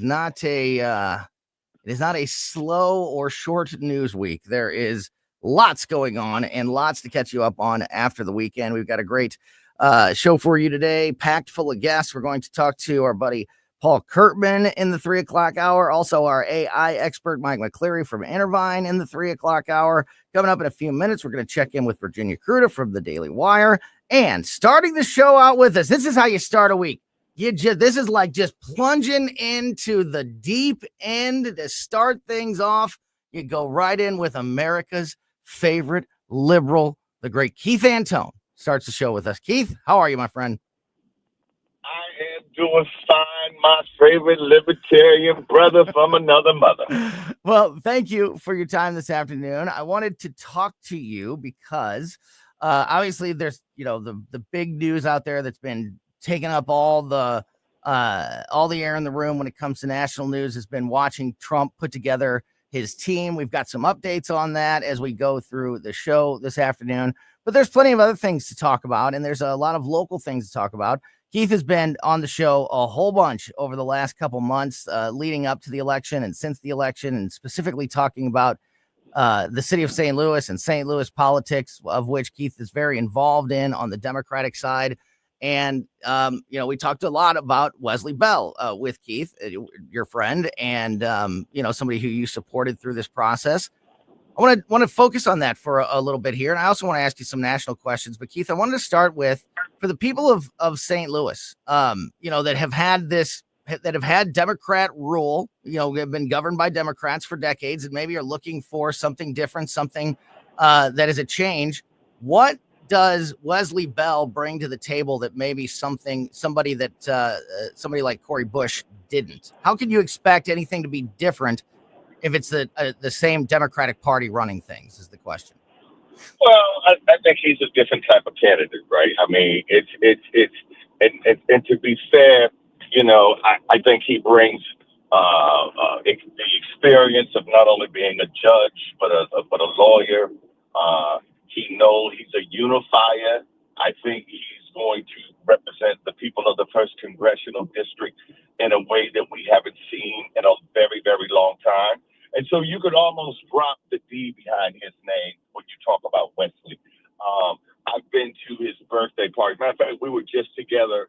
Not a it is not a slow or short news week. There is lots going on and lots to catch you up on after the weekend. We've got a great show for you today, packed full of guests. We're going to talk to our buddy Paul Kurtman in the 3 o'clock hour. Also, our AI expert, Mike McCleary from Intervine in the 3 o'clock hour. Coming up in a few minutes, we're going to check in with Virginia Kruta from the Daily Wire. And starting the show out with us, this is how you start a week. This is like just plunging into the deep end to start things off. You go right in with America's favorite liberal, the great Keith Antone, starts the show with us. Keith, how are you, my friend? I am doing fine, my favorite libertarian brother from another mother. Well, thank you for your time this afternoon. I wanted to talk to you because obviously there's, the big news out there that's been taking up all the air in the room when it comes to national news has been watching Trump put together his team. We've got some updates on that as we go through the show this afternoon, but there's plenty of other things to talk about, and there's a lot of local things to talk about. Keith has been on the show a whole bunch over the last couple months leading up to the election and since the election, and specifically talking about the city of St. Louis and St. Louis politics, of which Keith is very involved in on the Democratic side. And, we talked a lot about Wesley Bell with Keith, your friend, and, somebody who you supported through this process. I want to focus on that for a little bit here. And I also want to ask you some national questions. But, Keith, I wanted to start with, for the people of St. Louis, that have had Democrat rule, have been governed by Democrats for decades and maybe are looking for something different, something that is a change. What does Wesley Bell bring to the table that maybe somebody like Cori Bush didn't? How can you expect anything to be different if it's the same Democratic Party running things, is the question. Well, I think he's a different type of candidate, right? I mean, and to be fair, I think he brings the experience of not only being a judge but a lawyer. He's a unifier. I think he's going to represent the people of the first congressional district in a way that we haven't seen in a very, very long time. And so you could almost drop the D behind his name when you talk about Wesley. I've been to his birthday party. Matter of fact, we were just together.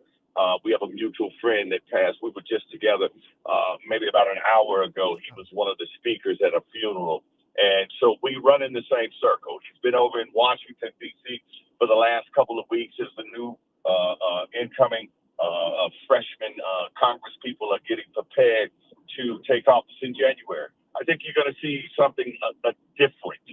We have a mutual friend that passed. We were just together maybe about an hour ago. He was one of the speakers at a funeral. And so we run in the same circle. He's been over in Washington, D.C. for the last couple of weeks as the new incoming freshman Congress people are getting prepared to take office in January. I think you're going to see something different,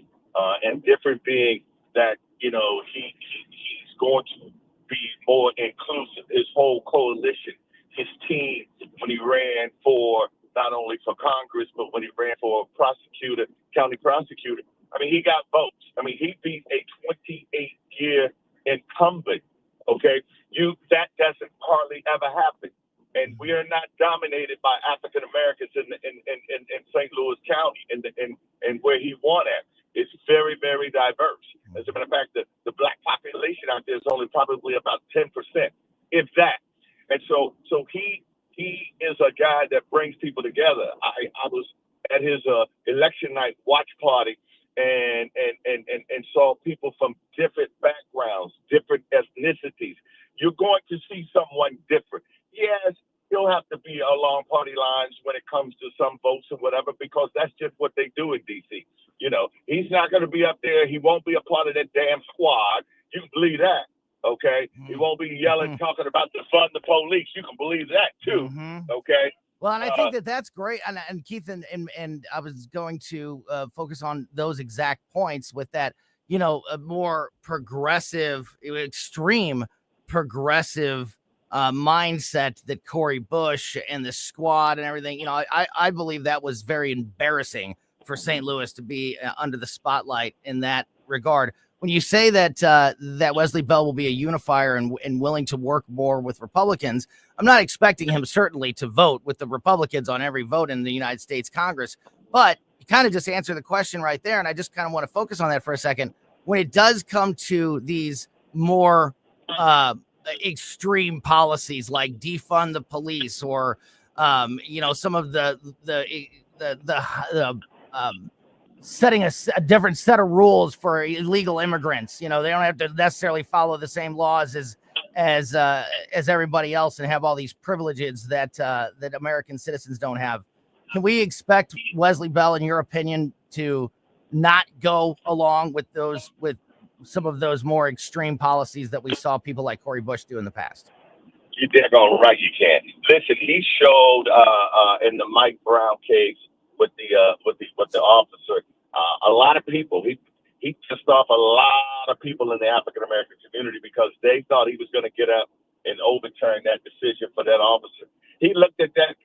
and different being that, he's going to be more inclusive. His whole coalition, his team, when he ran for not only for Congress, but when he ran for county prosecutor, I mean, he got votes. I mean, he beat a 28-year incumbent. Okay, that doesn't hardly ever happen. And we are not dominated by African Americans in St. Louis County and where he won at. It's very, very diverse. As a matter of fact, the black population out there is only probably about 10%, if that. And so he is a guy that brings people together. I was at his election night watch party and saw people from different backgrounds, different ethnicities. You're going to see someone different. Yes, he'll have to be along party lines when it comes to some votes or whatever, because that's just what they do in D.C. He's not going to be up there. He won't be a part of that damn squad. You can believe that. Okay. He won't be yelling, talking about defund the police. You can believe that too. Okay. Well, and I think that's great. And Keith, and I was going to focus on those exact points with that, a more progressive, extreme progressive mindset that Cori Bush and the squad and everything, I believe that was very embarrassing for St. Louis to be under the spotlight in that regard. When you say that Wesley Bell will be a unifier and willing to work more with Republicans, I'm not expecting him certainly to vote with the Republicans on every vote in the United States Congress. But you kind of just answer the question right there, and I just kind of want to focus on that for a second. When it does come to these more extreme policies like defund the police or Some of the setting a different set of rules for illegal immigrants. They don't have to necessarily follow the same laws as everybody else and have all these privileges that American citizens don't have. Can we expect Wesley Bell, in your opinion, to not go along with some of those more extreme policies that we saw people like Cori Bush do in the past? You're daggone right you can. Listen, he showed in the Mike Brown case with the officer, a lot of people. He pissed off a lot of people in the African American community because they thought he was going to get up and overturn that decision for that officer. He looked at that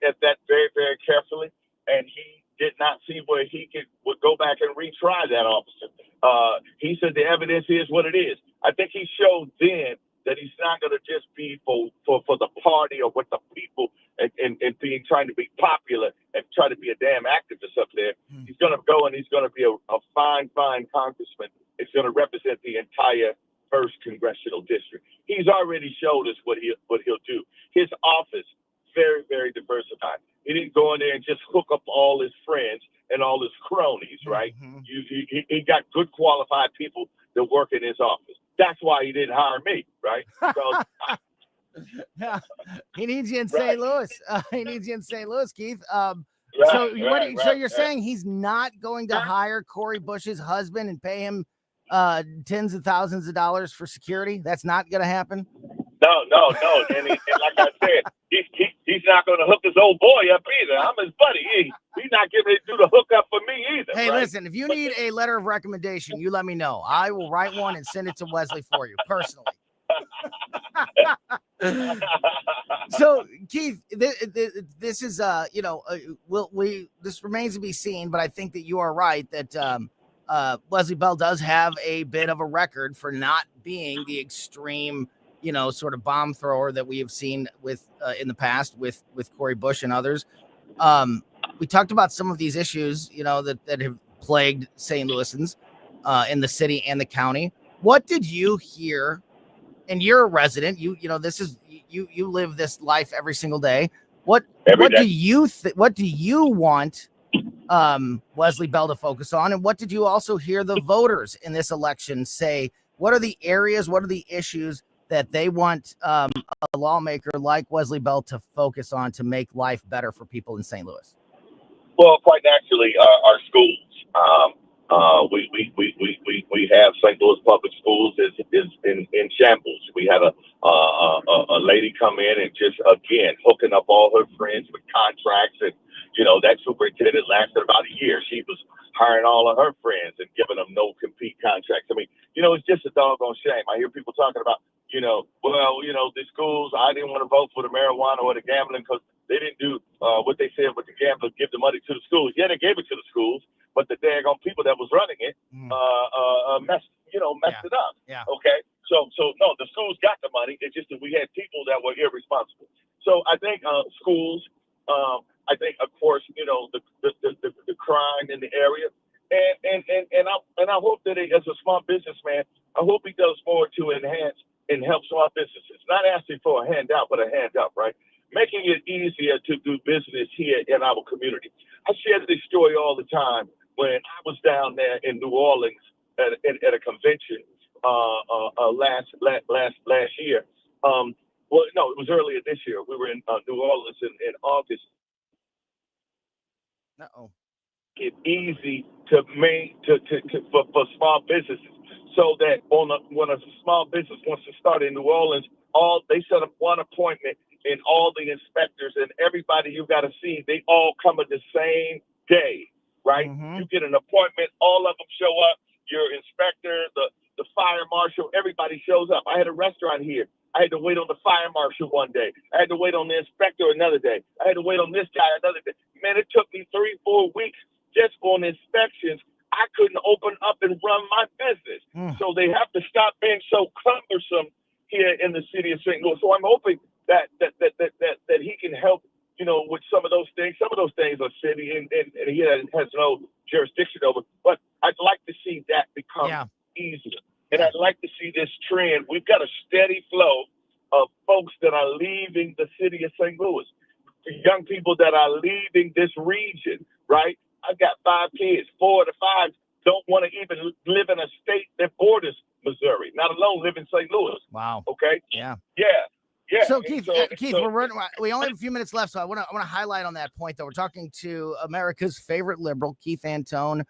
very, very carefully, and he did not see where would go back and retry that officer. He said the evidence is what it is. I think he showed then that he's not going to just be for the party or with the people and being trying to be popular and try to be a damn activist up there. He's going to go and he's going to be a fine congressman. It's going to represent the entire first congressional district. He's already showed us what he'll do. His office, very, very diversified. He didn't go in there and just hook up all his friends and all his cronies, right? Mm-hmm. He got good qualified people that work in his office. That's why he didn't hire me, right? Yeah, he needs you in St. Louis. He needs you in St. Louis, Keith. So you're saying he's not going to hire Cori Bush's husband and pay him tens of thousands of dollars for security? That's not going to happen? No. And like I said, he's not going to hook his old boy up either. I'm his buddy. He's not giving it to the hookup for me either. Hey, right? Listen, if you need a letter of recommendation, you let me know. I will write one and send it to Wesley for you personally. So, Keith, this is this remains to be seen, but I think that you are right that Wesley Bell does have a bit of a record for not being the extreme, sort of bomb thrower that we have seen with in the past with Cori Bush and others. We talked about some of these issues, that have plagued St. Louisans in the city and the county. What did you hear? And you're a resident. You live this life every single day. What do you want Wesley Bell to focus on? And what did you also hear the voters in this election say? What are the areas? What are the issues that they want a lawmaker like Wesley Bell to focus on to make life better for people in St. Louis? Well, quite naturally, our schools. We have St. Louis Public Schools is in shambles. We had a lady come in and just again hooking up all her friends with contracts, and that superintendent lasted about a year. She was hiring all of her friends and giving them no compete contracts. I mean, it's just a doggone shame. I hear people talking about the schools. I didn't want to vote for the marijuana or the gambling because they didn't do what they said with the gambling, give the money to the schools. Yeah, they gave it to the schools, but the daggone people that was running it messed it up. Yeah. Okay. So no, the schools got the money. It's just that we had people that were irresponsible. So I think schools. I think, of course, the crime in the area, and I hope that as a small businessman, I hope he does more to enhance and help small businesses. Not asking for a handout, but a hand up, right? Making it easier to do business here in our community. I share this story all the time. When I was down there in New Orleans at a convention last year. It was earlier this year. We were in New Orleans in August. It's easy to make for small businesses, so that when a small business wants to start in New Orleans, they set up one appointment, and all the inspectors and everybody you got to see, they all come at the same day, right? Mm-hmm. You get an appointment, all of them show up. Your inspector, the fire marshal, everybody shows up. I had a restaurant here. I had to wait on the fire marshal one day. I had to wait on the inspector another day. I had to wait on this guy another day. Man, it took me 3-4 weeks just on inspections. I couldn't open up and run my business. So they have to stop being so cumbersome here in the city of St. Louis. So I'm hoping that he can help, with some of those things. Some of those things are city and he has no jurisdiction over. But I'd like to see that become easier. And I'd like to see this trend. We've got a steady flow of folks that are leaving the city of St. Louis. to young people that are leaving this region, right? I've got 5 kids. 4 of the 5 don't want to even live in a state that borders Missouri, not alone live in St. Louis. Wow. Okay. Yeah. Yeah. Yeah. So Keith, we only have a few minutes left, so I want to highlight on that point. Though we're talking to America's favorite liberal, Keith Antone,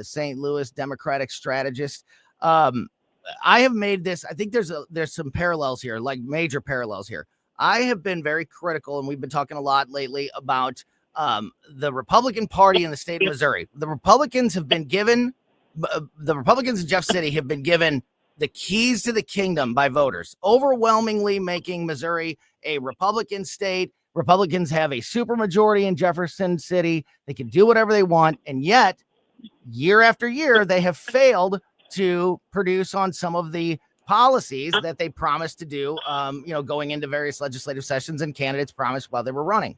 St. Louis Democratic strategist. I have made this. I think there's some parallels here, like major parallels here. I have been very critical, and we've been talking a lot lately about the Republican Party in the state of Missouri. The Republicans and Jeff City have been given the keys to the kingdom by voters, overwhelmingly making Missouri a Republican state. Republicans have a supermajority in Jefferson City. They can do whatever they want. And yet, year after year, they have failed to produce on some of the policies that they promised to do, going into various legislative sessions and candidates promised while they were running.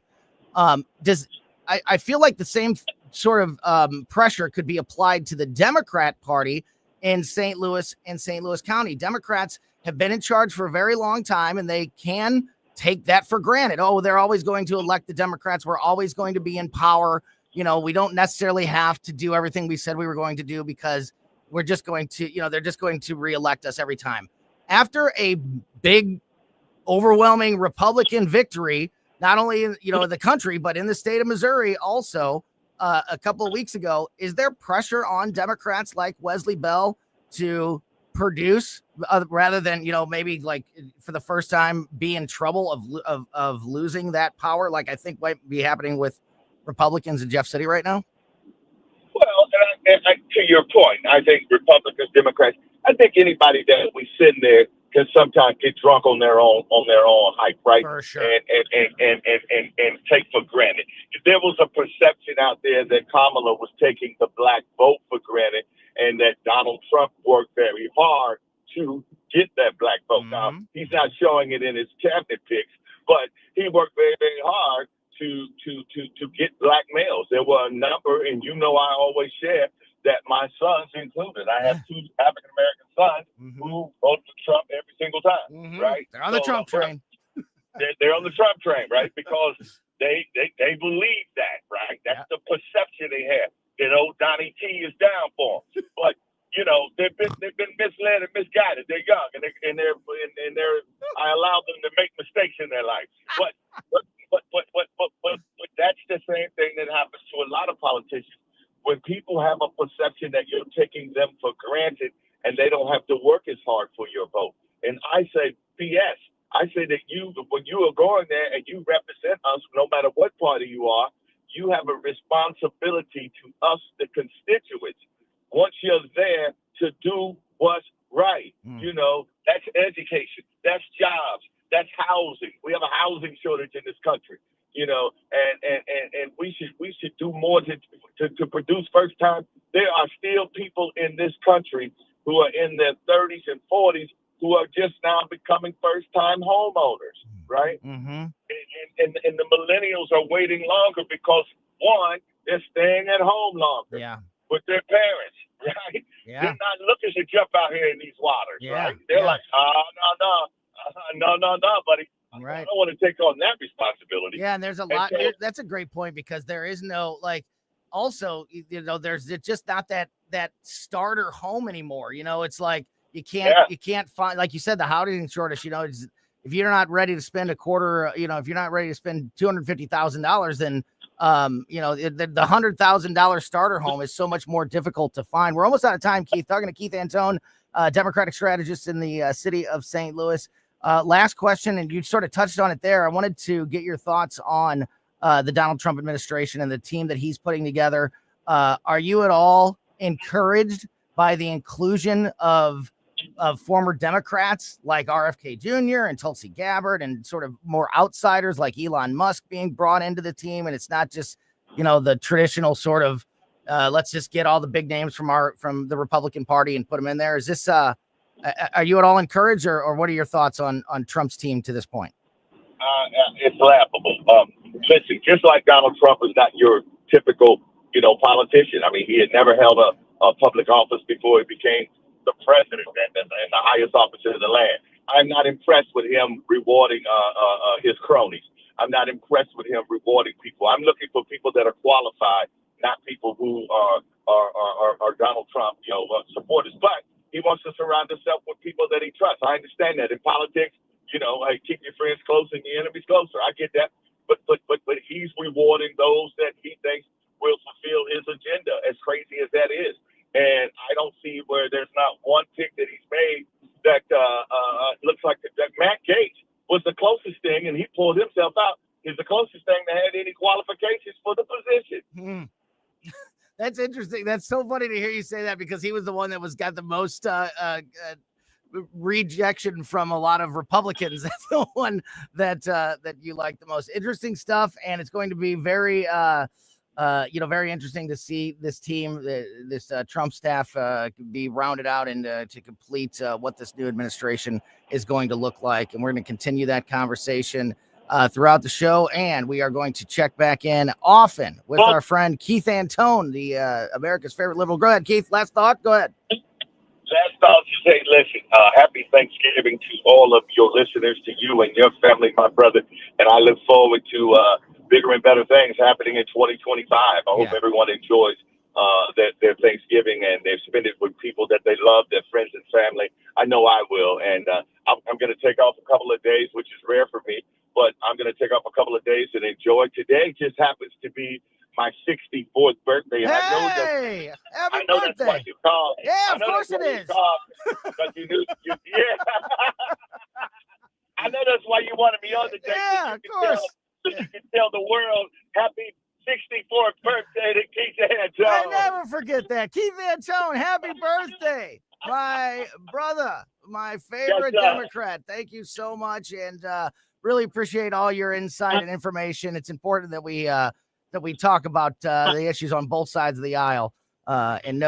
I feel like the same sort of pressure could be applied to the Democrat Party in St. Louis and St. Louis County. Democrats have been in charge for a very long time, and they can take that for granted. Oh, they're always going to elect the Democrats. We're always going to be in power. We don't necessarily have to do everything we said we were going to do because we're just going to, they're just going to reelect us every time. After a big, overwhelming Republican victory, not only in, the country, but in the state of Missouri also, a couple of weeks ago, is there pressure on Democrats like Wesley Bell to produce rather than, maybe like for the first time be in trouble of losing that power? Like I think might be happening with Republicans in Jeff City right now. Well, to your point, I think Republicans, Democrats, I think anybody that we send there can sometimes get drunk on their own hype, right? For sure. And take for granted. If there was a perception out there that Kamala was taking the black vote for granted and that Donald Trump worked very hard to get that black vote. Mm-hmm. Now, he's not showing it in his cabinet picks, but he worked very, very hard to get black males. There were a number, and I always share that my sons included. I have 2 African American sons who vote for Trump every single time, right? They're on the Trump train. They're on the Trump train, right? Because they believe that, right? That's the perception they have. Donnie T is down for them, but they've been misled and misguided. They're young and they're I allow them to make mistakes in their life, but that's the same thing that happens to a lot of politicians. When people have a perception that you're taking them for granted and they don't have to work as hard for your vote. And I say, BS. I say that when you are going there and you represent us, no matter what party you are, you have a responsibility to us, the constituents. Once you're there to do what's right, that's education, that's jobs, that's housing. We have a housing shortage in this country. And we should do more to produce first time. There are still people in this country who are in their 30s and 40s who are just now becoming first time homeowners, right? Mm-hmm. And the millennials are waiting longer because one, they're staying at home longer with their parents, right? Yeah. They're not looking to jump out here in these waters, right? They're like, no, buddy. Right. I don't want to take on that responsibility. Yeah, and there's a lot. That's a great point because there is no also, there's just not that starter home anymore. It's like you can't find, like you said, the housing shortage. If you're not ready to spend a quarter, if you're not ready to spend $250,000, then the $100,000 starter home is so much more difficult to find. We're almost out of time, Keith. Talking to Keith Antone, Democratic strategist in the city of St. Louis. Last question, and you sort of touched on it there. I wanted to get your thoughts on the Donald Trump administration and the team that he's putting together. Are you at all encouraged by the inclusion of former Democrats like RFK Jr. and Tulsi Gabbard and sort of more outsiders like Elon Musk being brought into the team? And it's not just, the traditional sort of let's just get all the big names from the Republican Party and put them in there. Is this are you at all encouraged, or what are your thoughts on Trump's team to this point? It's laughable. Listen, just like Donald Trump is not your typical, politician. I mean, he had never held a public office before he became the president and the highest officer in the land. I'm not impressed with him rewarding his cronies. I'm not impressed with him rewarding people. I'm looking for people that are qualified, not people who are Donald Trump, supporters. But he wants to surround himself with people that he trusts. I understand that in politics, like keep your friends close and your enemies closer. I get that. But he's rewarding those that he thinks will fulfill his agenda, as crazy as that is. And I don't see where there's not one pick that he's made that looks like that. Matt Gaetz was the closest thing, and he pulled himself out. He's the closest thing that had any qualifications for the position. That's interesting. That's so funny to hear you say that, because he was the one that got the most rejection from a lot of Republicans. That's the one that you like the most. Interesting stuff, and it's going to be very very interesting to see this team, this Trump staff be rounded out and to complete what this new administration is going to look like. And we're going to continue that conversation throughout the show. And we are going to check back in often with our friend Keith Antone, the America's favorite liberal. Go ahead, Keith. Last thought. Go ahead. Last thought, you say, listen, happy Thanksgiving to all of your listeners, to you and your family, my brother. And I look forward to bigger and better things happening in 2025. I hope everyone enjoys their Thanksgiving and they spend it with people that they love, their friends and family. I know I will. And I'm going to take off a couple of days, which is rare for me, but I'm going to take off a couple of days and enjoy. Today just happens to be my 64th birthday. And happy I know birthday. That's what you call it. Yeah, of course it is. Because I know that's why you wanted me on today. Yeah, of course. You can tell the world happy 64th birthday to Keith Antone. I never forget that. Keith Antone, happy birthday, my brother, my favorite Democrat. Thank you so much, and really appreciate all your insight and information. It's important that we talk about the issues on both sides of the aisle, and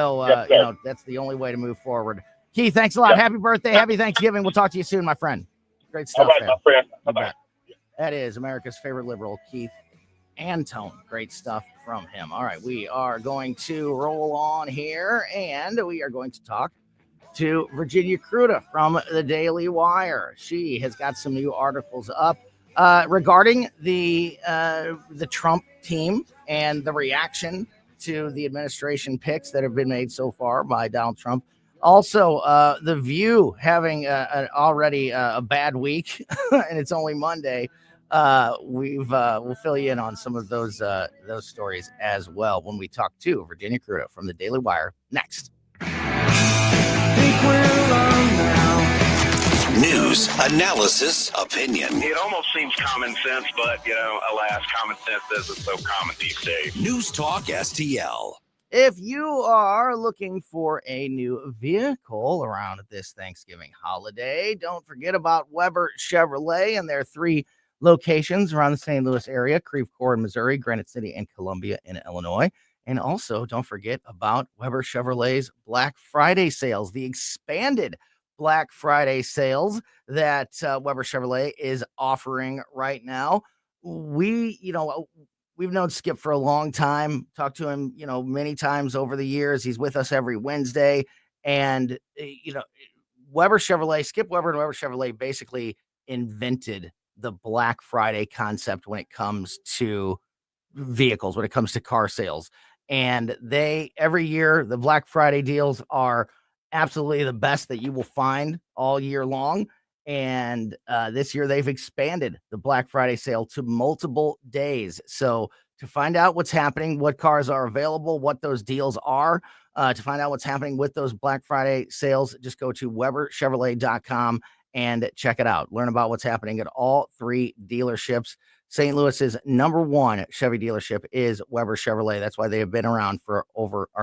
that's the only way to move forward. Keith, thanks a lot. Happy birthday, happy Thanksgiving. We'll talk to you soon, my friend. Great stuff. All right, my friend. Bye-bye. That is America's favorite liberal, Keith Antone. Great stuff from him. All right, we are going to roll on here, and we are going to talk to Virginia Kruta from the Daily Wire. She has got some new articles up regarding the Trump team and the reaction to the administration picks that have been made so far by Donald Trump. Also, The View having already a bad week, and it's only Monday. We'll fill you in on some of those stories as well when we talk to Virginia Kruta from the Daily Wire next. News, analysis, opinion. It almost seems common sense, but, alas, common sense isn't so common these days. News Talk STL. If you are looking for a new vehicle around this Thanksgiving holiday, don't forget about Weber Chevrolet and their 3 locations around the St. Louis area: Creve Coeur in Missouri, Granite City, and Columbia in Illinois. And also don't forget about Weber Chevrolet's Black Friday sales, the expanded Black Friday sales that Weber Chevrolet is offering right now. We've known Skip for a long time, talked to him, many times over the years. He's with us every Wednesday. And, Weber Chevrolet, Skip Weber and Weber Chevrolet basically invented the Black Friday concept when it comes to vehicles, when it comes to car sales. And every year, the Black Friday deals are absolutely the best that you will find all year long. And this year they've expanded the Black Friday sale to multiple days. So to find out what's happening, what cars are available, what those deals are, to find out what's happening with those Black Friday sales, just go to WeberChevrolet.com and check it out. Learn about what's happening at all 3 dealerships. St. Louis's #1 Chevy dealership is Weber Chevrolet. That's why they have been around for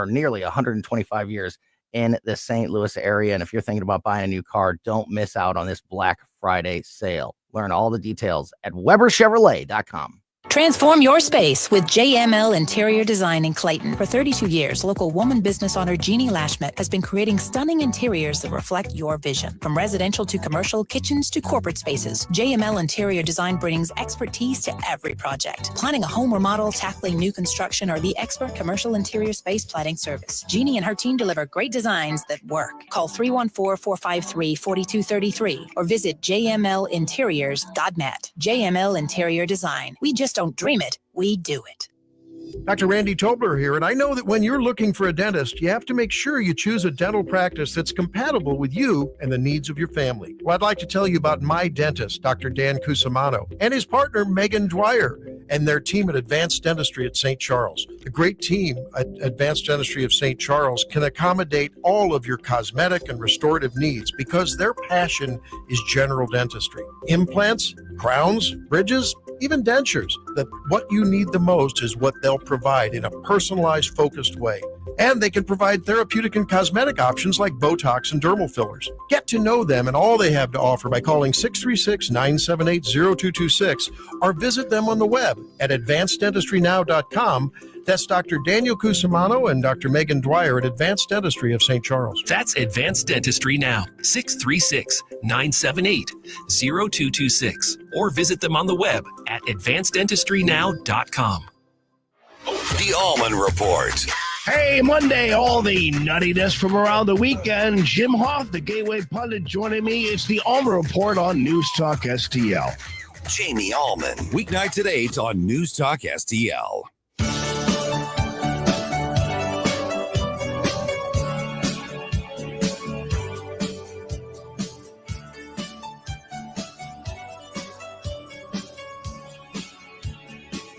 nearly 125 years in the St. Louis area. And if you're thinking about buying a new car, don't miss out on this Black Friday sale. Learn all the details at WeberChevrolet.com. Transform your space with JML Interior Design in Clayton. For 32 years, local woman business owner Jeannie Lashmet has been creating stunning interiors that reflect your vision. From residential to commercial, kitchens to corporate spaces, JML Interior Design brings expertise to every project. Planning a home remodel, tackling new construction, or the expert commercial interior space planning service. Jeannie and her team deliver great designs that work. Call 314-453-4233 or visit jmlinteriors.net. JML Interior Design. We just don't dream it, we do it. Dr. Randy Tobler here, and I know that when you're looking for a dentist, you have to make sure you choose a dental practice that's compatible with you and the needs of your family. Well, I'd like to tell you about my dentist, Dr. Dan Cusimano, and his partner, Megan Dwyer, and their team at Advanced Dentistry at St. Charles. The great team at Advanced Dentistry of St. Charles can accommodate all of your cosmetic and restorative needs because their passion is general dentistry. Implants, crowns, bridges, even dentures. That what you need the most is what they'll provide in a personalized, focused way. And they can provide therapeutic and cosmetic options like Botox and dermal fillers. Get to know them and all they have to offer by calling 636-978-0226 or visit them on the web at advanceddentistrynow.com. That's Dr. Daniel Cusimano and Dr. Megan Dwyer at Advanced Dentistry of St. Charles. That's Advanced Dentistry Now, 636-978-0226. Or visit them on the web at advanceddentistrynow.com. The Allman Report. Hey, Monday, all the nuttiness from around the weekend. Jim Hoff, the Gateway Pundit, joining me. It's the Allman Report on News Talk STL. Jamie Allman. Weeknights at 8 on News Talk STL.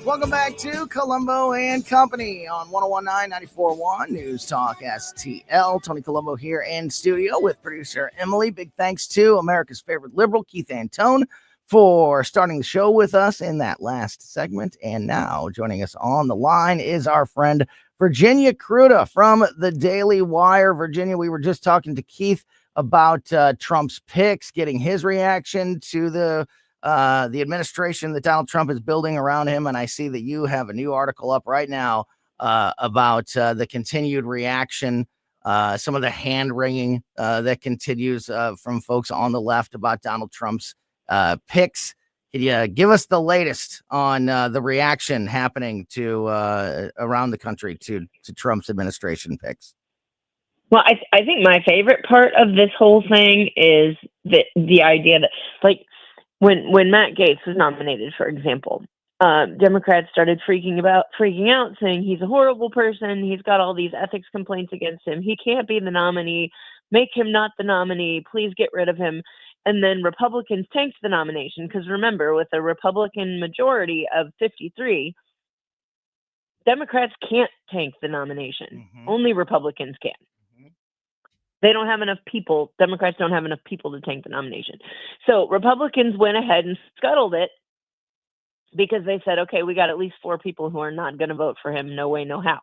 Welcome back to Colombo and Company on 1019 94.1 News Talk STL. Tony Colombo here in studio with producer Emily. Big thanks to America's favorite liberal, Keith Antone, for starting the show with us in that last segment. And now joining us on the line is our friend Virginia Kruta from the Daily Wire. Virginia, we were just talking to Keith about Trump's picks, getting his reaction to the administration that Donald Trump is building around him. And I see that you have a new article up right now about the continued reaction, some of the hand wringing that continues from folks on the left about Donald Trump's picks. Can you give us the latest on the reaction happening to around the country to Trump's administration picks? Well, I think my favorite part of this whole thing is the idea that, like, when Matt Gaetz was nominated, for example, Democrats started freaking out, saying he's a horrible person. He's got all these ethics complaints against him. He can't be the nominee. Make him not the nominee. Please get rid of him. And then Republicans tanked the nomination because, remember, with a Republican majority of 53, Democrats can't tank the nomination. Mm-hmm. Only Republicans can. They don't have enough people. Democrats don't have enough people to tank the nomination. So Republicans went ahead and scuttled it because they said, okay, we got at least 4 people who are not going to vote for him. No way, no how.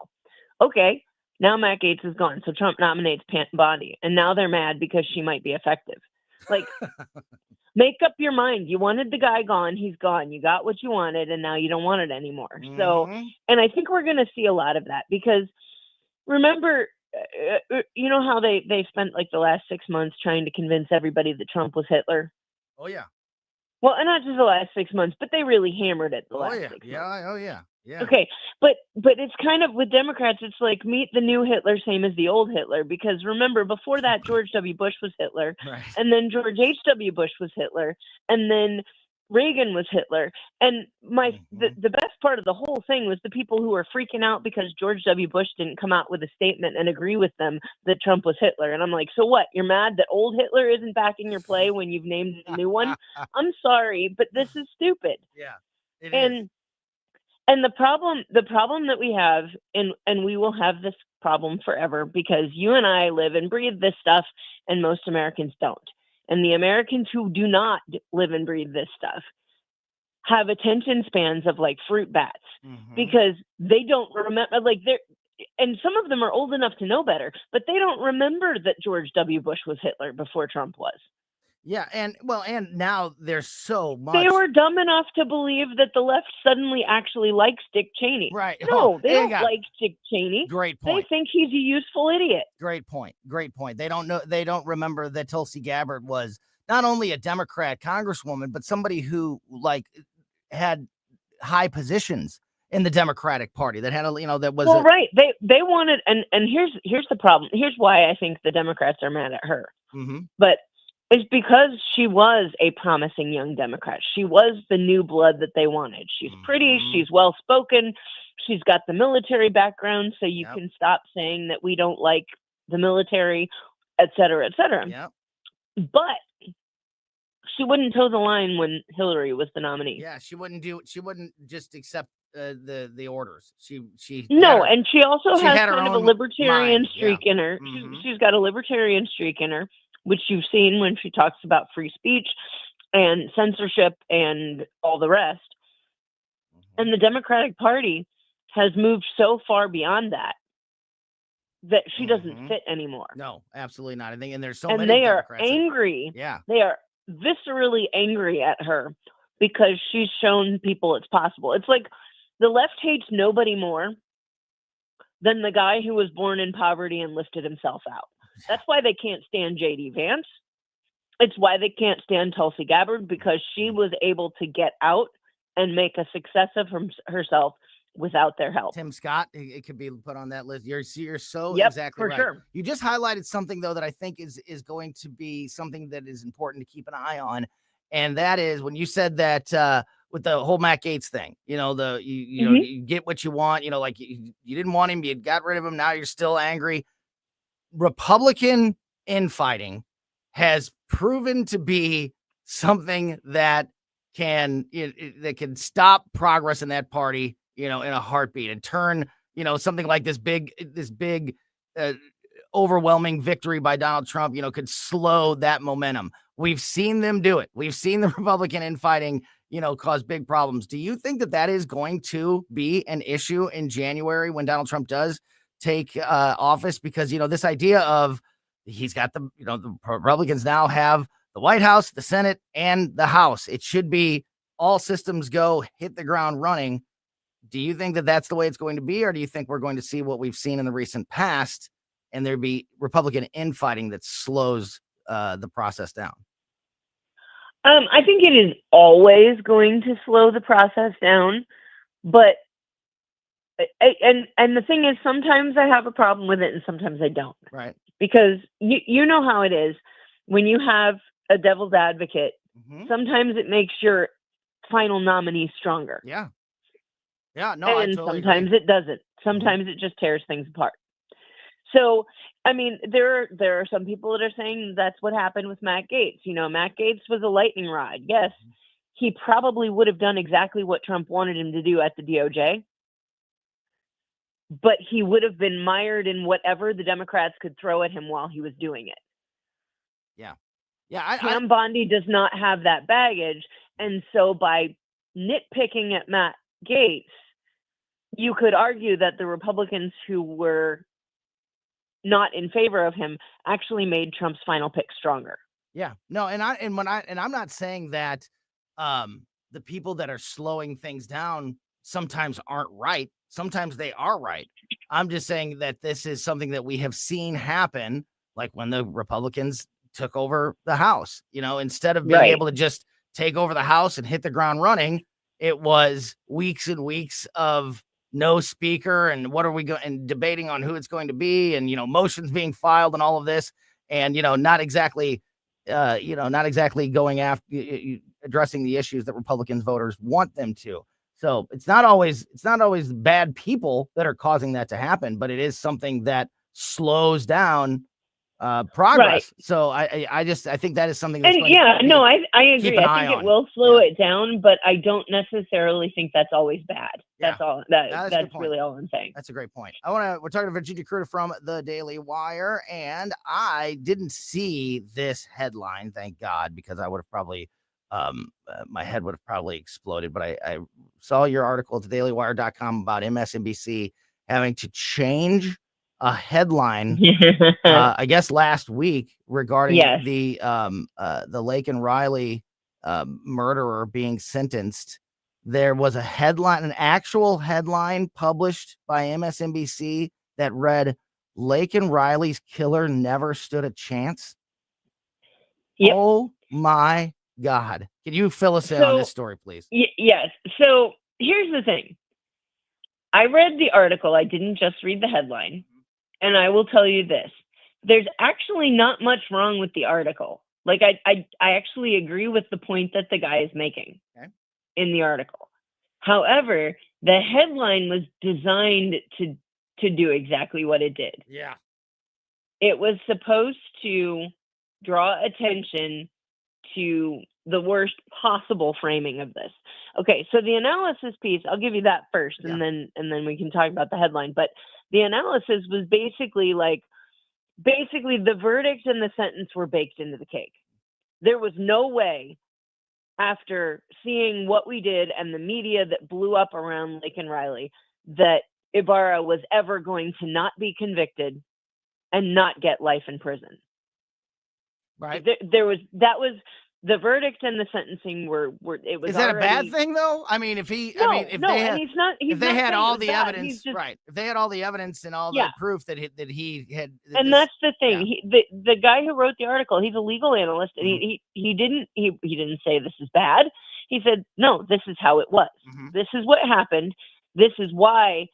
Okay, now Matt Gaetz is gone. So Trump nominates Pam Bondi. And now they're mad because she might be effective. Like, make up your mind. You wanted the guy gone. He's gone. You got what you wanted, and now you don't want it anymore. Mm-hmm. So, and I think we're going to see a lot of that because, remember, you know how they spent like the last 6 months trying to convince everybody that Trump was Hitler? Oh, yeah. Well, and not just the last 6 months, but they really hammered it the last 6 months. Oh, yeah. Yeah. Okay, but it's kind of, with Democrats, it's like meet the new Hitler, same as the old Hitler. Because remember, before that, George W. Bush was Hitler, right. And then George H.W. Bush was Hitler, and then Reagan was Hitler. And the best part of the whole thing was the people who were freaking out because George W. Bush didn't come out with a statement and agree with them that Trump was Hitler. And I'm like, so what? You're mad that old Hitler isn't backing your play when you've named a new one? I'm sorry, but this is stupid. Yeah, it is. And the problem that we have, and we will have this problem forever because you and I live and breathe this stuff and most Americans don't. And the Americans who do not live and breathe this stuff have attention spans of like fruit bats because they don't remember, like and some of them are old enough to know better, but they don't remember that George W. Bush was Hitler before Trump was. Yeah, and now there's so much. They were dumb enough to believe that the left suddenly actually likes Dick Cheney. Right. No, they don't got like Dick Cheney. Great They point. think he's a useful idiot. Great point. Great point. They don't remember that Tulsi Gabbard was not only a Democrat congresswoman, but somebody who had high positions in the Democratic Party that had that was right. They wanted, and here's the problem. Here's why I think the Democrats are mad at her. But it's because she was a promising young Democrat. She was the new blood that they wanted. She's pretty. She's well spoken. She's got the military background, so you can stop saying that we don't like the military, et cetera, et cetera. Yeah. But she wouldn't toe the line when Hillary was the nominee. Yeah, she wouldn't just accept the orders. She and she also has had her kind of a own libertarian mind. streak in her. She's got a libertarian streak in her, which you've seen when she talks about free speech and censorship and all the rest. And the Democratic Party has moved so far beyond that she doesn't fit anymore. No, absolutely not. I think, and there's so and many they Democrats are angry. Yeah, they are viscerally angry at her because she's shown people it's possible. It's like the left hates nobody more than the guy who was born in poverty and lifted himself out. That's why they can't stand J.D. Vance. It's why they can't stand Tulsi Gabbard, because she was able to get out and make a success of herself without their help. Tim Scott, it could be put on that list. You're so Yep, exactly for right. sure. You just highlighted something though that I think is going to be something that is important to keep an eye on, and that is when you said that with the whole Matt Gaetz thing. You know you get what you want. Like you didn't want him, you got rid of him. Now you're still angry. Republican infighting has proven to be something that can stop progress in that party, in a heartbeat, and turn, something like this big overwhelming victory by Donald Trump, could slow that momentum. We've seen them do it. We've seen the Republican infighting, cause big problems. Do you think that is going to be an issue in January when Donald Trump does take office? Because, this idea of he's got the Republicans now have the White House, the Senate, and the House. It should be all systems go, hit the ground running. Do you think that that's the way it's going to be? Or do you think we're going to see what we've seen in the recent past and there'd be Republican infighting that slows the process down? I think it is always going to slow the process down, but and the thing is, sometimes I have a problem with it and sometimes I don't. Right. Because you know how it is when you have a devil's advocate. Sometimes it makes your final nominee stronger. Yeah. Yeah. No, and I totally sometimes agree. it doesn't. Sometimes it just tears things apart. So, I mean, there are some people that are saying that's what happened with Matt Gaetz. Matt Gaetz was a lightning rod. Yes, he probably would have done exactly what Trump wanted him to do at the DOJ, but he would have been mired in whatever the Democrats could throw at him while he was doing it. Yeah. Yeah. Pam Bondi does not have that baggage. And so by nitpicking at Matt Gaetz, you could argue that the Republicans who were not in favor of him actually made Trump's final pick stronger. Yeah. No, I'm not saying that the people that are slowing things down sometimes aren't right. Sometimes they are right. I'm just saying that this is something that we have seen happen, like when the Republicans took over the House. Instead of being able to just take over the House and hit the ground running, it was weeks and weeks of no speaker and what are we going and debating on who it's going to be, and motions being filed and all of this, and not exactly going after addressing the issues that Republicans voters want them to. So it's not always bad people that are causing that to happen, but it is something that slows down progress. Right. So I think that is something that's I agree. I think it will slow it down, but I don't necessarily think that's always bad. That's all. That's really all I'm saying. That's a great point. We're talking to Virginia Kruta from the Daily Wire, and I didn't see this headline, thank God, because I would have probably my head would have probably exploded. But I saw your article at thedailywire.com about MSNBC having to change a headline, I guess last week regarding Yes. the Laken Riley murderer being sentenced. There was a headline, an actual headline published by MSNBC that read, "Laken Riley's killer never stood a chance." Yep. Oh my God. Can you fill us in on this story, please? Yes. So here's the thing. I read the article. I didn't just read the headline. And I will tell you this. There's actually not much wrong with the article. Like I actually agree with the point that the guy is making in the article. However, the headline was designed to do exactly what it did. Yeah. It was supposed to draw attention to the worst possible framing of this. Okay, so the analysis piece, I'll give you that first, and then we can talk about the headline. But the analysis was basically the verdict and the sentence were baked into the cake. There was no way, after seeing what we did and the media that blew up around Laken Riley, that Ibarra was ever going to not be convicted and not get life in prison. Right. That was the verdict and the sentencing were it was. Is that already a bad thing though? I mean, if they had all the evidence, right? If they had all the evidence and all the proof that he had, and that's the thing. The guy who wrote the article, he's a legal analyst, and he didn't say this is bad. He said, no, this is how it was. This is what happened. This is why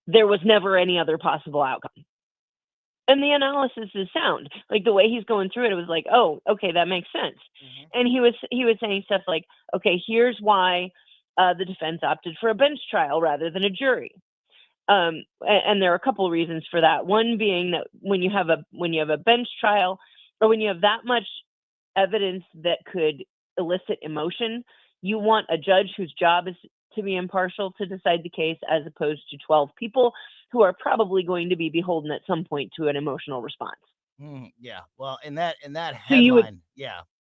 there was never any other possible outcome. And the analysis is sound. Like the way he's going through it, it was like, oh, okay, that makes sense. And he was saying stuff like, okay, here's why the defense opted for a bench trial rather than a jury. And there are a couple of reasons for that. One being that when you have a bench trial, or when you have that much evidence that could elicit emotion, you want a judge whose job is to be impartial to decide the case, as opposed to 12 people who are probably going to be beholden at some point to an emotional response. Yeah. Well, in that headline,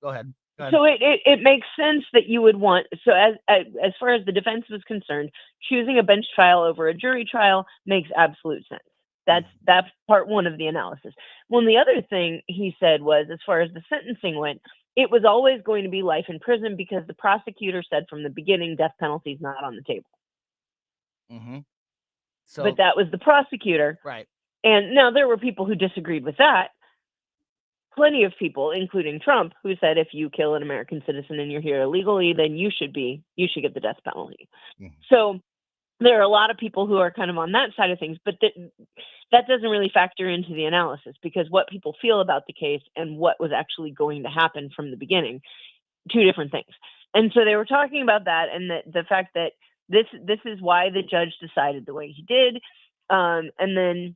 go ahead. So it makes sense that you would want, so as far as the defense was concerned, choosing a bench trial over a jury trial makes absolute sense. That's part one of the analysis. Well, the other thing he said was, as far as the sentencing went, it was always going to be life in prison because the prosecutor said from the beginning, death penalty is not on the table. So, but that was the prosecutor. Right. And now there were people who disagreed with that. Plenty of people, including Trump, who said, if you kill an American citizen and you're here illegally, then you should get the death penalty. So there are a lot of people who are kind of on that side of things, but that doesn't really factor into the analysis, because what people feel about the case and what was actually going to happen from the beginning, two different things. And so they were talking about that, and the fact that this is why the judge decided the way he did. And then,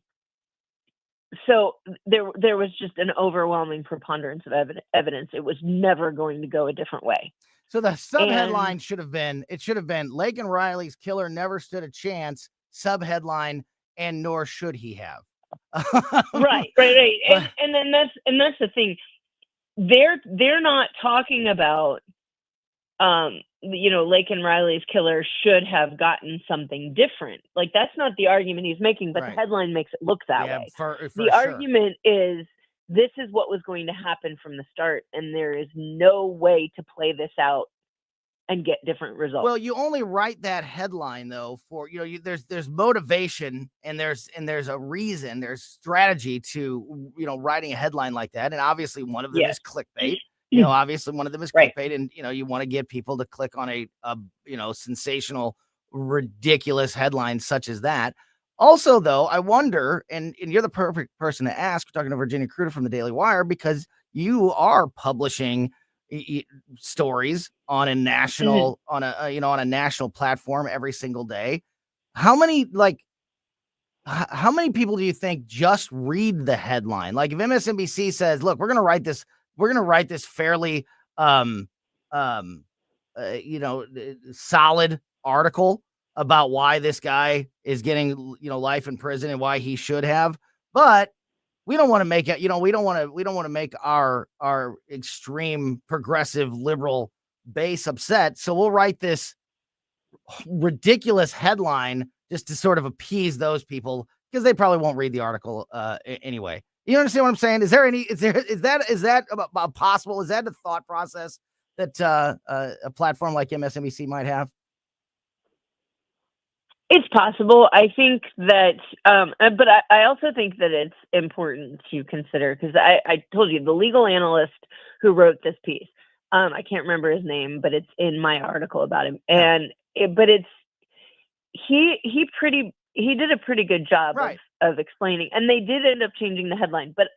so there was just an overwhelming preponderance of evidence. It was never going to go a different way. So the subheadline should have been Laken Riley's killer never stood a chance. Subheadline, and nor should he have. Right. And then that's the thing. They're not talking about Laken Riley's killer should have gotten something different. Like, that's not the argument he's making, but the headline makes it look that way. The argument is, this is what was going to happen from the start, and there is no way to play this out and get different results. Well, you only write that headline though for, there's motivation and there's a reason, there's strategy to, writing a headline like that. And obviously one of them is clickbait. Obviously one of them is clickbait, and you want to get people to click on a sensational, ridiculous headline such as that. Also, though, I wonder, and you're the perfect person to ask, we're talking to Virginia Kruta from the Daily Wire, because you are publishing stories on a national, on a national platform every single day. How many people do you think just read the headline? Like, if MSNBC says, look, we're going to write this fairly, solid article about why this guy is getting, life in prison and why he should have, but we don't want to make it, we don't want to make our extreme progressive liberal base upset. So we'll write this ridiculous headline just to sort of appease those people because they probably won't read the article anyway. You understand what I'm saying? Is that possible? Is that a thought process that a platform like MSNBC might have? It's possible. I think that, but I also think that it's important to consider, because I told you the legal analyst who wrote this piece, I can't remember his name, but it's in my article about him. And he did a pretty good job of explaining, and they did end up changing the headline. But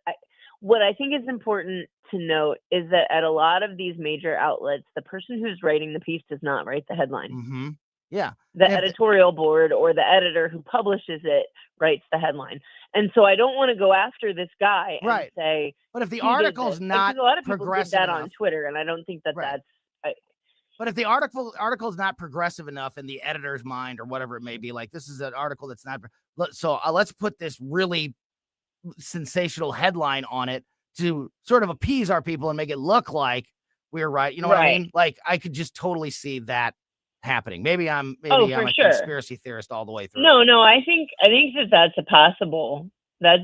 what I think is important to note is that at a lot of these major outlets, the person who's writing the piece does not write the headline. Mm-hmm. Yeah. The editorial board or the editor who publishes it writes the headline. And so I don't want to go after this guy and say, but if the article's not a lot of people progressive did that enough on Twitter, and I don't think that that's. But if the article's not progressive enough in the editor's mind or whatever it may be, like this is an article that's not. So let's put this really sensational headline on it to sort of appease our people and make it look like we're right. You know what I mean? Like I could just totally see that happening. Maybe I'm a conspiracy theorist all the way through. No, I think that's a possible. That's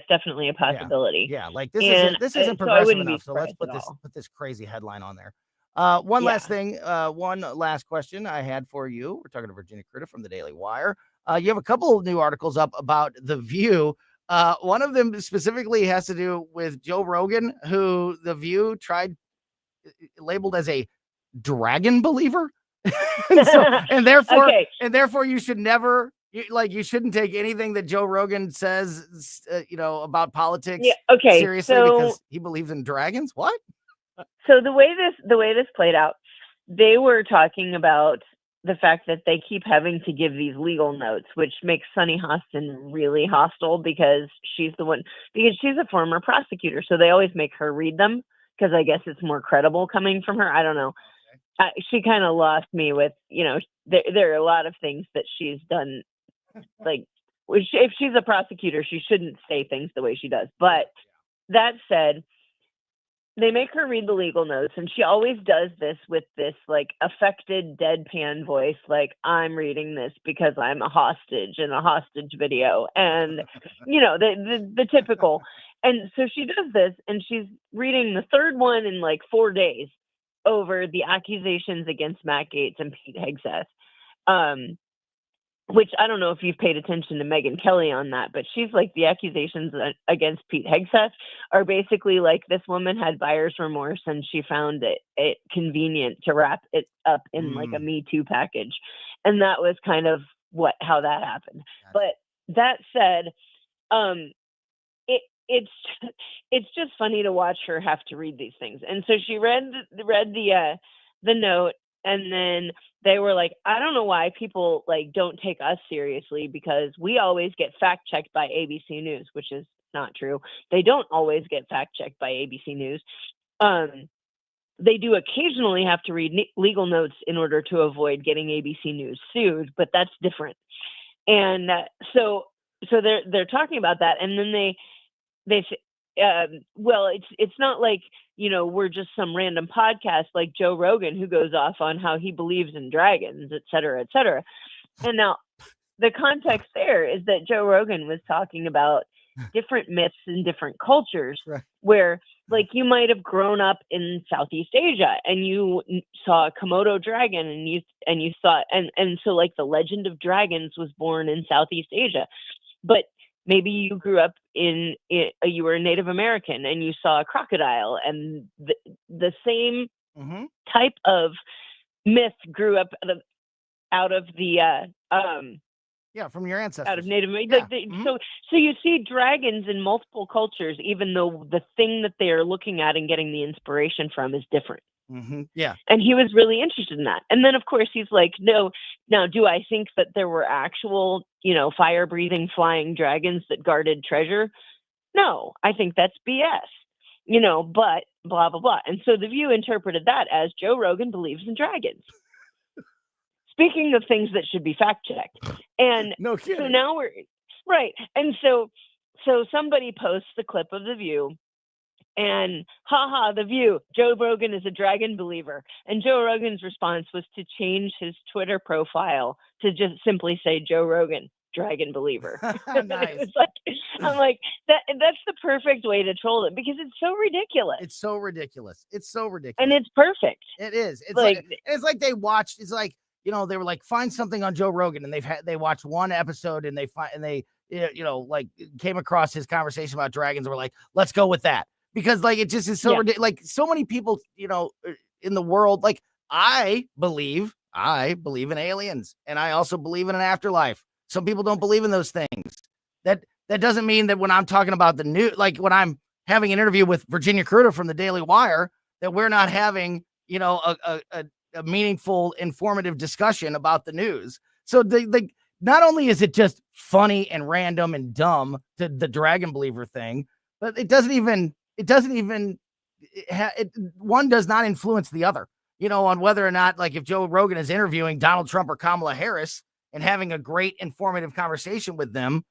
definitely a possibility. Yeah, like this isn't progressive enough. So let's put this crazy headline on there. One last thing, one last question I had for you. We're talking to Virginia Critta from the Daily Wire. You have a couple of new articles up about The View. One of them specifically has to do with Joe Rogan, who The View labeled as a dragon believer. and therefore you should never you shouldn't take anything that Joe Rogan says about politics seriously because he believes in dragons. What? So the way this played out, they were talking about the fact that they keep having to give these legal notes, which makes Sunny Hostin really hostile because she's a former prosecutor. So they always make her read them because I guess it's more credible coming from her. I don't know. She kind of lost me with, there are a lot of things that she's done. Like if she's a prosecutor, she shouldn't say things the way she does. But that said, they make her read the legal notes, and she always does this with this like affected deadpan voice. Like, I'm reading this because I'm a hostage in a hostage video, and the typical. And so she does this, and she's reading the third one in like 4 days over the accusations against Matt Gaetz and Pete Hegseth, which I don't know if you've paid attention to Megyn Kelly on that, but she's like, the accusations against Pete Hegseth are basically like this woman had buyer's remorse and she found it convenient to wrap it up in like a Me Too package. And that was kind of how that happened. But that said, it's just funny to watch her have to read these things. And so she read the note, and then they were like, I don't know why people like don't take us seriously because we always get fact checked by ABC News, which is not true. They don't always get fact checked by ABC News. They do occasionally have to read legal notes in order to avoid getting ABC News sued, but that's different. And so they're talking about that, and then they it's not like, we're just some random podcast like Joe Rogan who goes off on how he believes in dragons, et cetera, et cetera. And now the context there is that Joe Rogan was talking about different myths in different cultures, where like you might have grown up in Southeast Asia and you saw a Komodo dragon and you thought, and so like the legend of dragons was born in Southeast Asia, but maybe you grew up you were a Native American and you saw a crocodile, and the same type of myth grew up out of the from your ancestors, out of Native American. So you see dragons in multiple cultures, even though the thing that they are looking at and getting the inspiration from is different. Yeah. And he was really interested in that. And then, of course, he's like, no, now, do I think that there were actual, fire-breathing flying dragons that guarded treasure? No, I think that's BS, but blah, blah, blah. And so The View interpreted that as Joe Rogan believes in dragons. Speaking of things that should be fact-checked. And no kidding. So now we're, right. And so somebody posts a clip of The View, and The View, Joe Rogan is a dragon believer. And Joe Rogan's response was to change his Twitter profile to just simply say Joe Rogan. dragon believer. Nice. It's like, I'm like, that's the perfect way to troll it because it's so ridiculous. It's so ridiculous. And it's perfect. It is. It's Like- it's like they watched. It's like, you know, they were like, find something on Joe Rogan, and they watched one episode, and they like came across his conversation about dragons, and were like, let's go with that, because like it just is so ridiculous. Like so many people, you know, in the world, like I believe in aliens, and I also believe in an afterlife. Some people don't believe in those things. That doesn't mean that when I'm talking about the new, like when I'm having an interview with Virginia Cruda from the Daily Wire, that we're not having, you know, a meaningful, informative discussion about the news. So not only is it just funny and random and dumb, the dragon believer thing, but one does not influence the other, you know, on whether or not, like if Joe Rogan is interviewing Donald Trump or Kamala Harris and having a great informative conversation with them,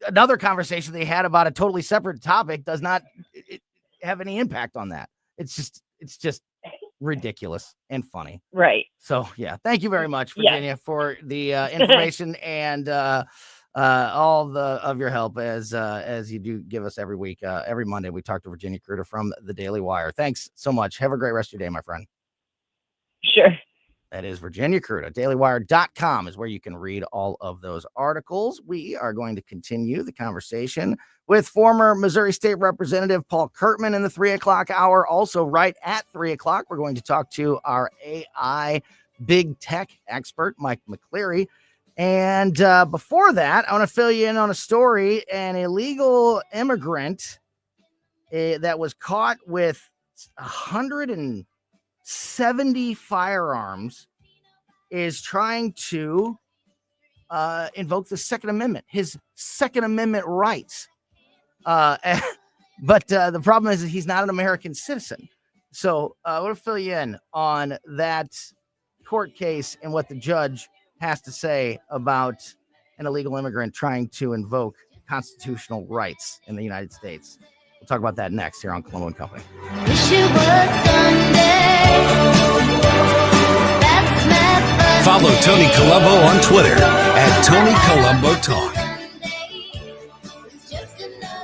another conversation they had about a totally separate topic does not have any impact on that. It's just ridiculous and funny. Right. So yeah, thank you very much, Virginia, for the information and all of your help as you do give us every week. Every Monday we talk to Virginia Cruda from the Daily Wire. Thanks so much. Have a great rest of your day, my friend. Sure. That is Virginia Cruda. DailyWire.com is where you can read all of those articles. We are going to continue the conversation with former Missouri State Representative Paul Kurtman in the 3 o'clock hour. Also, right at 3 o'clock, we're going to talk to our AI big tech expert, Mike McCleary. And before that, I want to fill you in on a story. An illegal immigrant that was caught with 170 firearms is trying to invoke the Second Amendment, his Second Amendment rights. But the problem is that he's not an American citizen. So I want to fill you in on that court case and what the judge has to say about an illegal immigrant trying to invoke constitutional rights in the United States. We'll talk about that next here on Colombo Company. Follow Tony Colombo on Twitter at Tony Colombo Talk.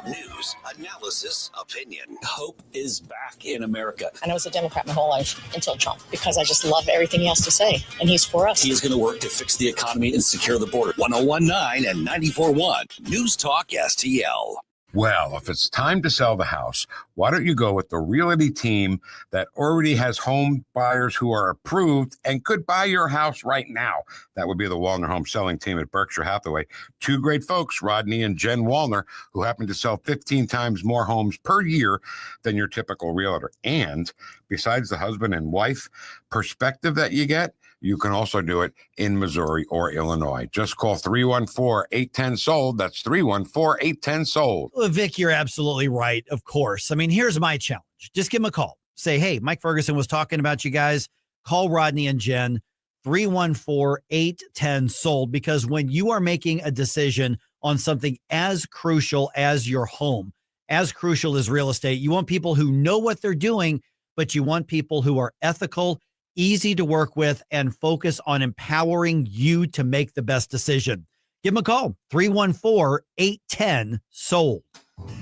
News, analysis, opinion. Hope is back in America. And I was a Democrat my whole life until Trump, because I just love everything he has to say, and he's for us. He is going to work to fix the economy and secure the border. 1019 and 94.1 News Talk STL. Well, if it's time to sell the house, why don't you go with the realty team that already has home buyers who are approved and could buy your house right now? That would be the Wallner Home Selling Team at Berkshire Hathaway. Two great folks, Rodney and Jen Wallner, who happen to sell 15 times more homes per year than your typical realtor. And besides the husband and wife perspective that you get, you can also do it in Missouri or Illinois. Just call 314-810-SOLD. That's 314-810-SOLD. Well, Vic, you're absolutely right, of course. I mean, here's my challenge. Just give them a call. Say, hey, Mike Ferguson was talking about you guys. Call Rodney and Jen, 314-810-SOLD. Because when you are making a decision on something as crucial as your home, as crucial as real estate, you want people who know what they're doing, but you want people who are ethical, easy to work with, and focus on empowering you to make the best decision. Give them a call, 314-810-SOLD.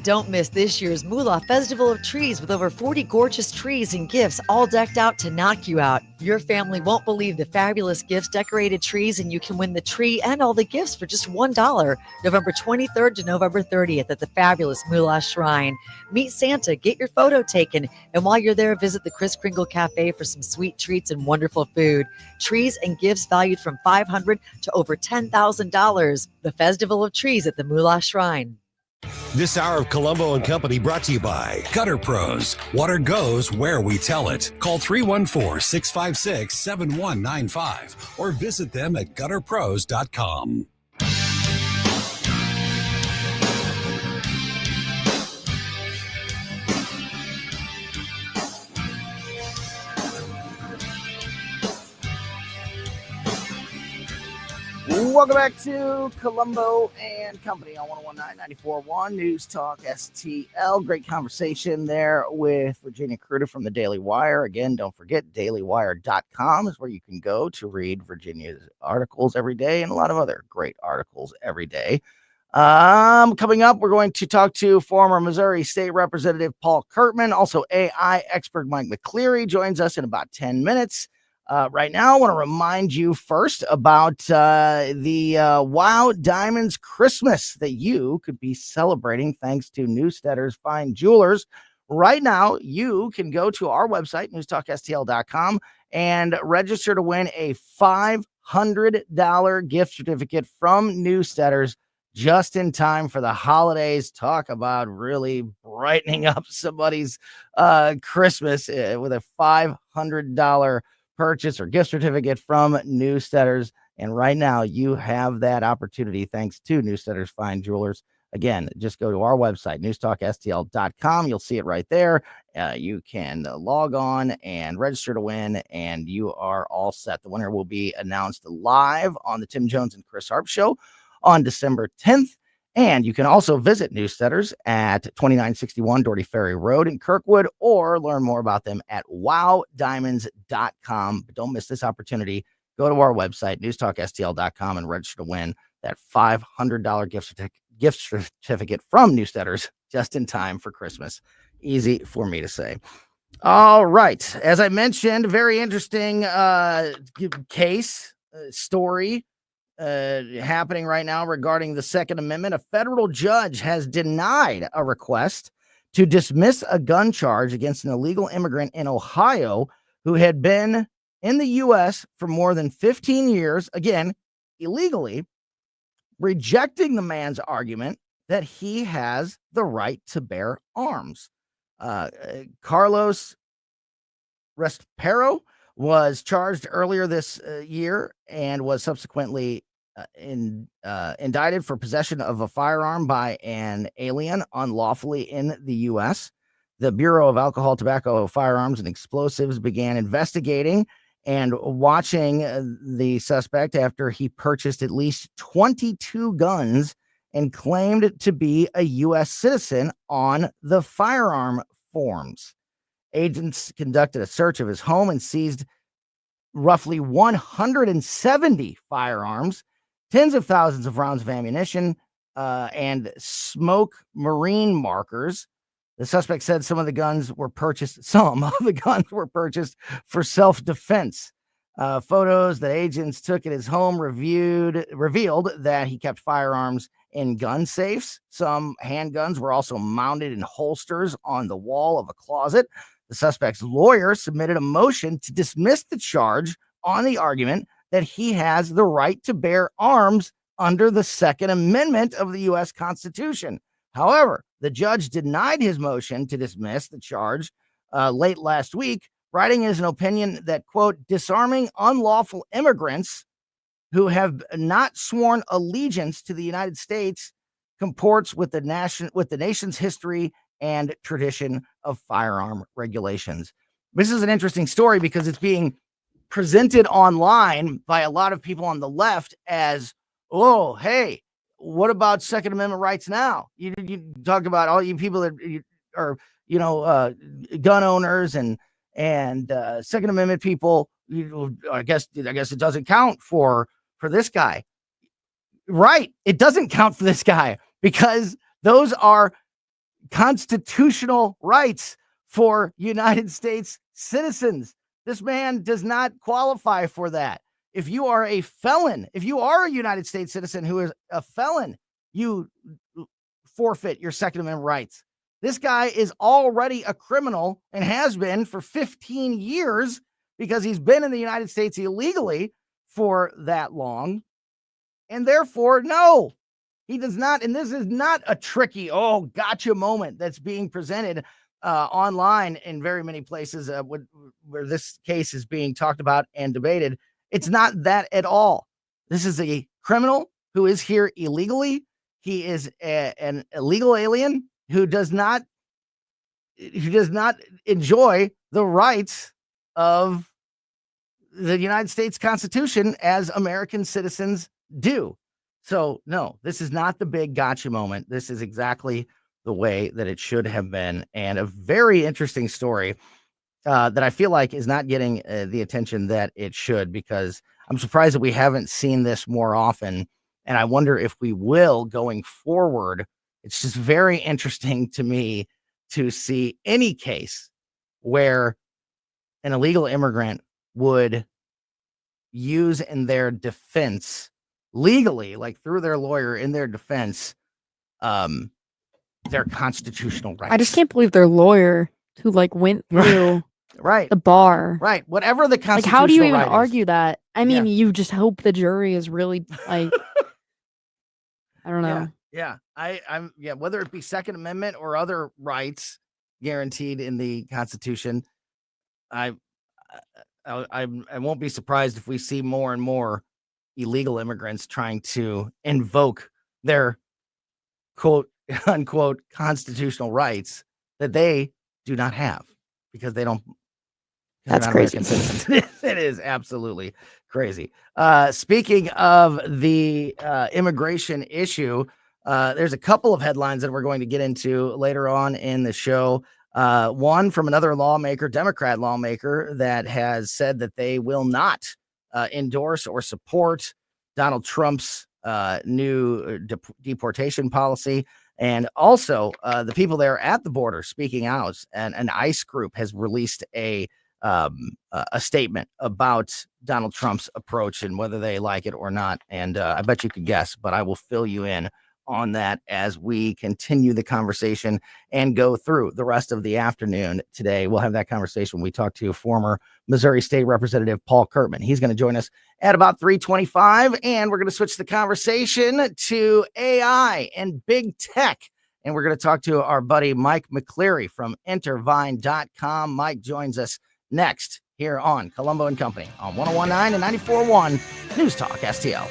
Don't miss this year's Moolah Festival of Trees with over 40 gorgeous trees and gifts all decked out to knock you out. Your family won't believe the fabulous gifts, decorated trees, and you can win the tree and all the gifts for just $1. November 23rd to November 30th at the fabulous Moolah Shrine. Meet Santa, get your photo taken, and while you're there, visit the Kris Kringle Cafe for some sweet treats and wonderful food. Trees and gifts valued from $500 to over $10,000. The Festival of Trees at the Moolah Shrine. This hour of Colombo and Company brought to you by Gutter Pros. Water goes where we tell it. Call 314-656-7195 or visit them at gutterpros.com. welcome back to Colombo and Company on 101.9 News Talk STL. Great conversation there with Virginia Cruda from the Daily Wire. Again, don't forget, dailywire.com is where you can go to read Virginia's articles every day and a lot of other great articles every day. Coming up, we're going to talk to former Missouri State Representative Paul Kurtman. Also, AI expert Mike McCleary joins us in about 10 minutes. Right now, I want to remind you first about the Wow Diamonds Christmas that you could be celebrating thanks to Newstetter's Fine Jewelers. Right now, you can go to our website, newstalkstl.com, and register to win a $500 gift certificate from Newstetter's just in time for the holidays. Talk about really brightening up somebody's Christmas with a $500 purchase or gift certificate from Newstetter's. And right now you have that opportunity thanks to Newstetter's Fine Jewelers. Again, just go to our website, newstalkstl.com. You'll see it right there. You can log on and register to win, and you are all set. The winner will be announced live on the Tim Jones and Chris Harp Show on December 10th. And you can also visit Newstetter's at 2961 Doherty Ferry Road in Kirkwood, or learn more about them at wowdiamonds.com. But don't miss this opportunity. Go to our website, newstalkstl.com, and register to win that $500 gift certificate from Newstetter's just in time for Christmas. Easy for me to say. All right. As I mentioned, very interesting story happening right now regarding the Second Amendment. A federal judge has denied a request to dismiss a gun charge against an illegal immigrant in Ohio who had been in the U.S. for more than 15 years, again, illegally, rejecting the man's argument that he has the right to bear arms. Carlos Restapero was charged earlier this year and was subsequently indicted for possession of a firearm by an alien unlawfully in the U.S. The Bureau of Alcohol, Tobacco, Firearms, and Explosives began investigating and watching the suspect after he purchased at least 22 guns and claimed to be a U.S. citizen on the firearm forms. Agents conducted a search of his home and seized roughly 170 firearms, tens of thousands of rounds of ammunition, and smoke marine markers. The suspect said some of the guns were purchased for self-defense. Photos that agents took at his home revealed that he kept firearms in gun safes. Some handguns were also mounted in holsters on the wall of a closet. The suspect's lawyer submitted a motion to dismiss the charge on the argument that he has the right to bear arms under the Second Amendment of the U.S. Constitution. However, the judge denied his motion to dismiss the charge late last week, writing as an opinion that, quote, disarming unlawful immigrants who have not sworn allegiance to the United States comports with the nation's history and tradition of firearm regulations. This is an interesting story because it's being presented online by a lot of people on the left as, oh, hey, what about Second Amendment rights now? You talk about all you people that are, gun owners and Second Amendment people. I guess it doesn't count for this guy. Right. It doesn't count for this guy because those are constitutional rights for United States citizens. This man does not qualify for that. If you are a felon, if you are a United States citizen who is a felon, you forfeit your Second Amendment rights. This guy is already a criminal and has been for 15 years because he's been in the United States illegally for that long. And therefore, no, he does not. And this is not a tricky, gotcha moment that's being presented online in very many places where this case is being talked about and debated. It's not that at all. This is a criminal who is here illegally. He is an illegal alien who does not enjoy the rights of the United States Constitution as American citizens do. So, no, this is not the big gotcha moment. This is exactly the way that it should have been. And a very interesting story that I feel like is not getting the attention that it should, because I'm surprised that we haven't seen this more often. And I wonder if we will going forward. It's just very interesting to me to see any case where an illegal immigrant would use in their defense legally, like through their lawyer in their defense, their constitutional rights. I just can't believe their lawyer who like went through right the bar. Right. Whatever the Like, constitutional how do you even right is. argue that? I mean, you just hope the jury is really like, I don't know. Yeah. I'm whether it be Second Amendment or other rights guaranteed in the Constitution, I won't be surprised if we see more and more illegal immigrants trying to invoke their quote unquote constitutional rights that they do not have because they don't. That's crazy. It is absolutely crazy. Speaking of the immigration issue, there's a couple of headlines that we're going to get into later on in the show. One from another lawmaker, Democrat lawmaker, that has said that they will not endorse or support Donald Trump's new deportation policy. And also the people there at the border speaking out, and an ICE group has released a statement about Donald Trump's approach and whether they like it or not. And I bet you could guess, but I will fill you in on that as we continue the conversation and go through the rest of the afternoon today. We'll have that conversation when we talk to former Missouri State Representative Paul Kurtman. He's going to join us at about 3:25, and we're going to switch the conversation to AI and big tech. And we're going to talk to our buddy Mike McCleary from Intervine.com. Mike joins us next here on Colombo and Company on 101.9 and 94.1 News Talk STL.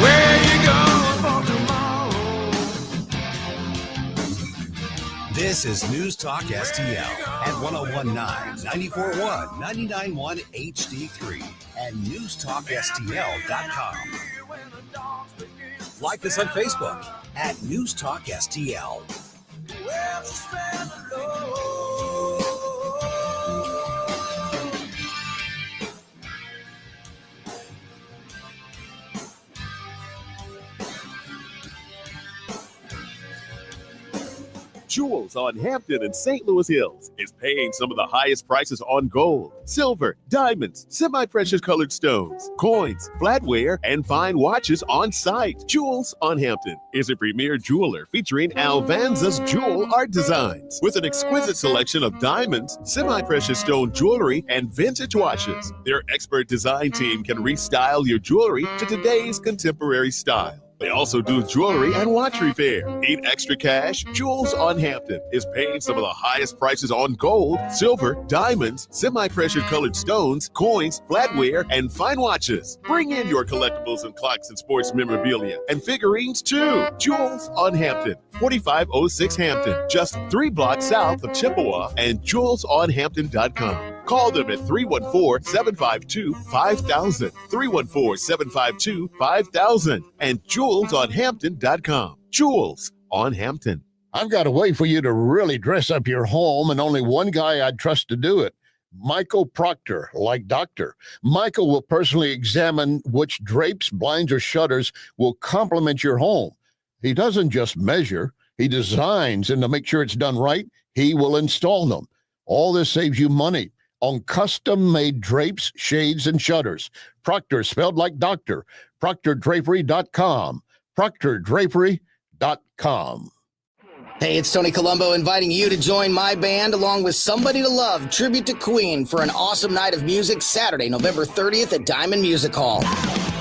Where you going for tomorrow? This is News Talk STL at 101.9, 94.1, 99.1 HD3 and newstalkstl.com. Like us on Facebook at News Talk STL. Jewels on Hampton and St. Louis Hills is paying some of the highest prices on gold, silver, diamonds, semi-precious colored stones, coins, flatware, and fine watches on site. Jewels on Hampton is a premier jeweler featuring Alvanza's jewel art designs with an exquisite selection of diamonds, semi-precious stone jewelry, and vintage watches. Their expert design team can restyle your jewelry to today's contemporary style. They also do jewelry and watch repair. Need extra cash? Jewels on Hampton is paying some of the highest prices on gold, silver, diamonds, semi-precious colored stones, coins, flatware, and fine watches. Bring in your collectibles and clocks and sports memorabilia and figurines too. Jewels on Hampton, 4506 Hampton, just 3 blocks south of Chippewa, and jewelsonhampton.com. Call them at 314-752-5000, 314-752-5000, and jewelsonhampton.com. Jewels on Hampton. I've got a way for you to really dress up your home, and only one guy I'd trust to do it. Michael Proctor, like doctor. Michael will personally examine which drapes, blinds, or shutters will complement your home. He doesn't just measure, he designs, and to make sure it's done right, he will install them. All this saves you money on custom-made drapes, shades, and shutters. Proctor, spelled like doctor. ProctorDrapery.com. ProctorDrapery.com. Hey, it's Tony Colombo inviting you to join my band along with Somebody to Love, Tribute to Queen, for an awesome night of music Saturday, November 30th at Diamond Music Hall.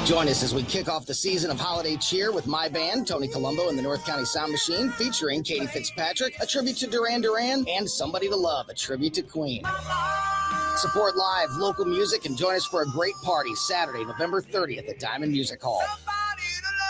Join us as we kick off the season of holiday cheer with my band, Tony Colombo and the North County Sound Machine, featuring Katie Fitzpatrick, a tribute to Duran Duran, and Somebody to Love, a tribute to Queen. Support live local music and join us for a great party Saturday, November 30th at Diamond Music Hall.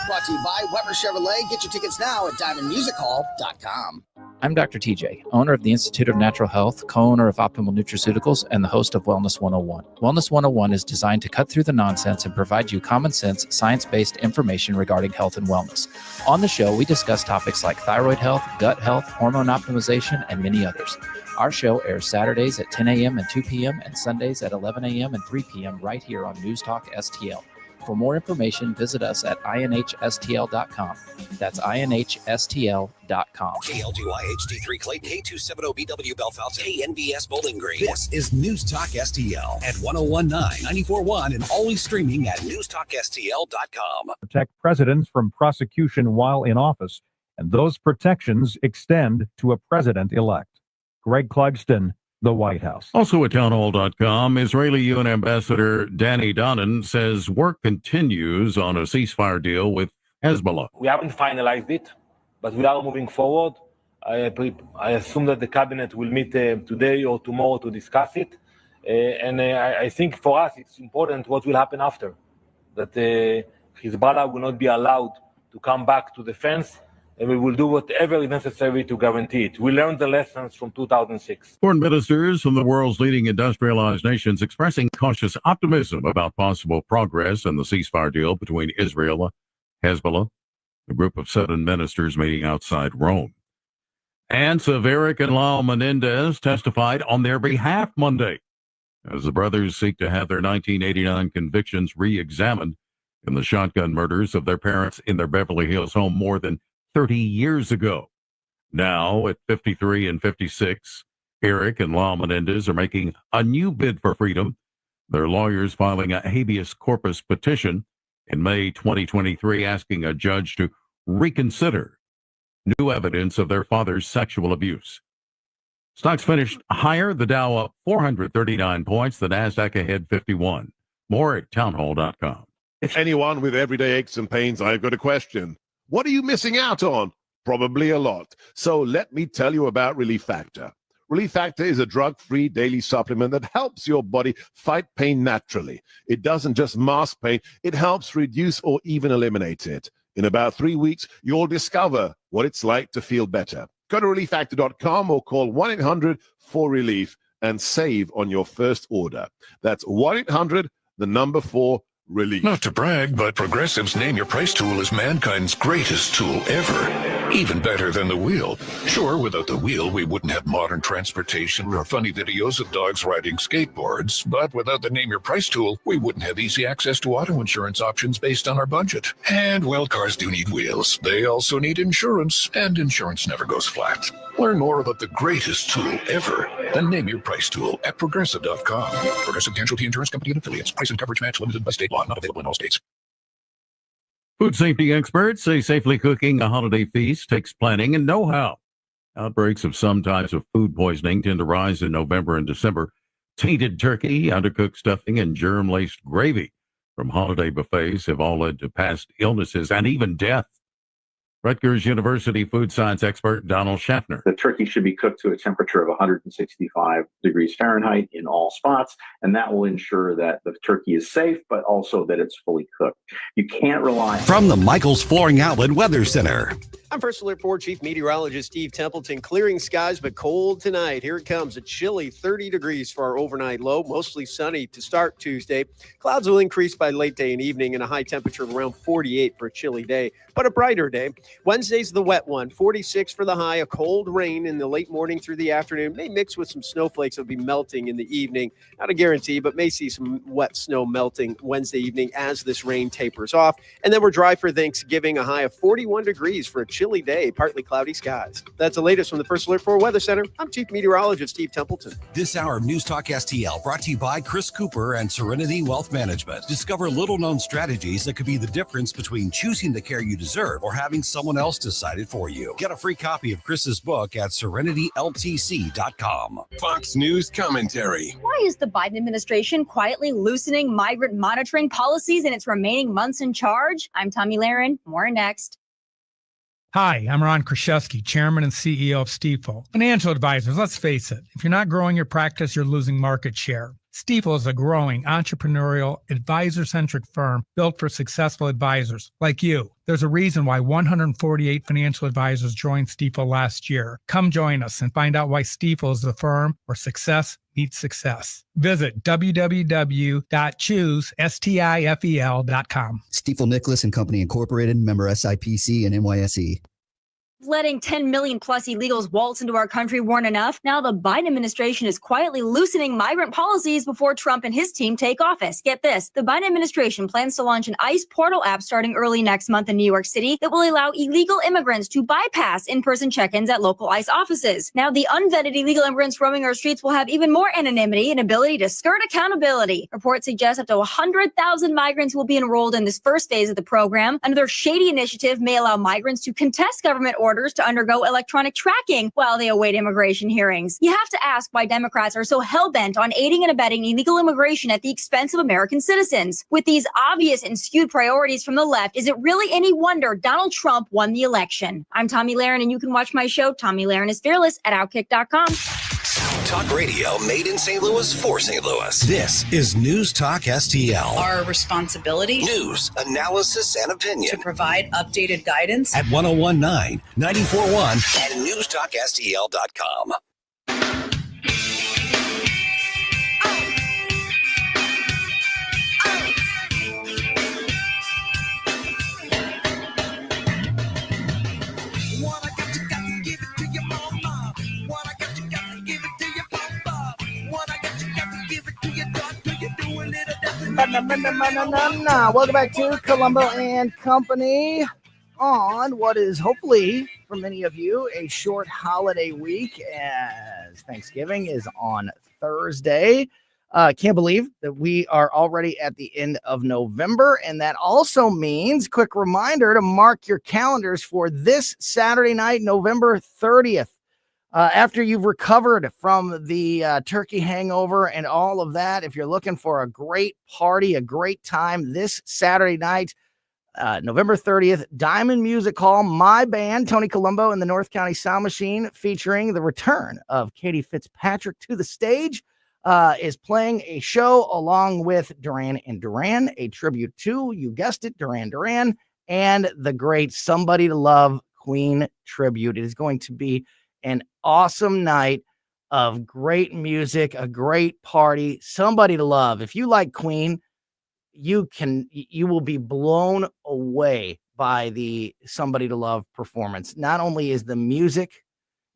Brought to you by Weber Chevrolet. Get your tickets now at diamondmusichall.com. I'm Dr. TJ, owner of the Institute of Natural Health, co-owner of Optimal Nutraceuticals, and the host of Wellness 101. Wellness 101 is designed to cut through the nonsense and provide you common sense, science-based information regarding health and wellness. On the show, we discuss topics like thyroid health, gut health, hormone optimization, and many others. Our show airs Saturdays at 10 a.m. and 2 p.m. and Sundays at 11 a.m. and 3 p.m. right here on News Talk STL. For more information, visit us at inhstl.com. That's inhstl.com. KLGY HD3 Clayton, K270BW Belfast, KNBS Bowling Green. This is News Talk STL at 1019, 94.1, and always streaming at newstalkstl.com. Protect presidents from prosecution while in office, and those protections extend to a president-elect. Greg Clugston, the White House. Also at townhall.com, Israeli UN Ambassador Danny Donnan says work continues on a ceasefire deal with Hezbollah. We haven't finalized it, but we are moving forward. I assume that the cabinet will meet today or tomorrow to discuss it. I think for us it's important what will happen after, that Hezbollah will not be allowed to come back to the fence, and we will do whatever is necessary to guarantee it. We learned the lessons from 2006. Foreign ministers from the world's leading industrialized nations expressing cautious optimism about possible progress in the ceasefire deal between Israel and Hezbollah, a group of 7 ministers meeting outside Rome. Aunts of Eric and Lyle Menendez testified on their behalf Monday as the brothers seek to have their 1989 convictions re-examined in the shotgun murders of their parents in their Beverly Hills home more than 30 years ago. Now, at 53 and 56, Eric and Lyle Menendez are making a new bid for freedom, their lawyers filing a habeas corpus petition in May 2023 asking a judge to reconsider new evidence of their father's sexual abuse. Stocks finished higher, the Dow up 439 points, the Nasdaq ahead 51. More at townhall.com. Anyone with everyday aches and pains, I've got a question. What are you missing out on? Probably a lot. So let me tell you about Relief Factor. Relief Factor is a drug-free daily supplement that helps your body fight pain naturally. It doesn't just mask pain, it helps reduce or even eliminate it. In about 3 weeks, you'll discover what it's like to feel better. Go to relieffactor.com or call 1-800-4RELIEF and save on your first order. That's 1-800-4RELIEF. Not to brag, but Progressive's Name Your Price tool is mankind's greatest tool ever. Even better than the wheel. Sure, without the wheel, we wouldn't have modern transportation or funny videos of dogs riding skateboards. But without the Name Your Price tool, we wouldn't have easy access to auto insurance options based on our budget. And, well, cars do need wheels. They also need insurance, and insurance never goes flat. Learn more about the greatest tool ever. The Name Your Price tool at Progressive.com. Progressive Casualty Insurance Company and Affiliates. Price and coverage match limited by state law. Not available in all states. Food safety experts say safely cooking a holiday feast takes planning and know-how. Outbreaks of some types of food poisoning tend to rise in November and December. Tainted turkey, undercooked stuffing, and germ-laced gravy from holiday buffets have all led to past illnesses and even death. Rutgers University food science expert Donald Schaffner. The turkey should be cooked to a temperature of 165 degrees Fahrenheit in all spots, and that will ensure that the turkey is safe, but also that it's fully cooked. You can't rely. From the Michaels Flooring Outlet Weather Center. I'm First Alert 4 Chief Meteorologist Steve Templeton. Clearing skies, but cold tonight. Here it comes, a chilly 30 degrees for our overnight low. Mostly sunny to start Tuesday. Clouds will increase by late day and evening, and a high temperature of around 48 for a chilly day, but a brighter day. Wednesday's the wet one, 46 for the high. A cold rain in the late morning through the afternoon. May mix with some snowflakes that will be melting in the evening. Not a guarantee, but may see some wet snow melting Wednesday evening as this rain tapers off. And then we're dry for Thanksgiving, a high of 41 degrees for a chilly day, partly cloudy skies. That's the latest from the First Alert 4 Weather Center. I'm Chief Meteorologist Steve Templeton. This hour of News Talk STL brought to you by Chris Cooper and Serenity Wealth Management. Discover little-known strategies that could be the difference between choosing the care you deserve or having someone else decide it for you. Get a free copy of Chris's book at serenityltc.com. Fox News commentary. Why is the Biden administration quietly loosening migrant monitoring policies in its remaining months in charge? I'm Tommy Lahren. More next. Hi, I'm Ron Kraszewski, Chairman and CEO of Stifel. Financial advisors, let's face it, if you're not growing your practice, you're losing market share. Stifel is a growing entrepreneurial, advisor-centric firm built for successful advisors like you. There's a reason why 148 financial advisors joined Stifel last year. Come join us and find out why Stifel is the firm where success meets success. Visit www.choosestifel.com. Stifel Nicholas and Company Incorporated, member SIPC and NYSE. Letting 10 million plus illegals waltz into our country weren't enough. Now the Biden administration is quietly loosening migrant policies before Trump and his team take office. Get this, the Biden administration plans to launch an ICE portal app starting early next month in New York City that will allow illegal immigrants to bypass in-person check-ins at local ICE offices. Now the unvetted illegal immigrants roaming our streets will have even more anonymity and ability to skirt accountability. Reports suggest up to 100,000 migrants will be enrolled in this first phase of the program. Another shady initiative may allow migrants to contest government orders to undergo electronic tracking while they await immigration hearings. You have to ask why Democrats are so hell-bent on aiding and abetting illegal immigration at the expense of American citizens. With these obvious and skewed priorities from the left, is it really any wonder Donald Trump won the election? I'm Tommy Lahren, and you can watch my show, Tommy Lahren is Fearless, at Outkick.com. Talk radio made in St. Louis for St. Louis. This is News Talk STL. Our responsibility. News, analysis, and opinion. To provide updated guidance. At 1019, 941, and newstalkstl.com. Welcome back to Colombo and Company on what is hopefully for many of you a short holiday week, as Thanksgiving is on Thursday. Can't believe that we are already at the end of November, and that also means, quick reminder to mark your calendars for this Saturday night, November 30th. After you've recovered from the turkey hangover and all of that, if you're looking for a great party, a great time this Saturday night, November 30th, Diamond Music Hall, my band, Tony Colombo and the North County Sound Machine, featuring the return of Katie Fitzpatrick to the stage, is playing a show along with Duran and Duran, a tribute to, you guessed it, Duran Duran, and the great Somebody to Love Queen tribute. It is going to be an awesome night of great music, a great party, somebody to love. If you like Queen, you will be blown away by the Somebody to Love performance. Not only is the music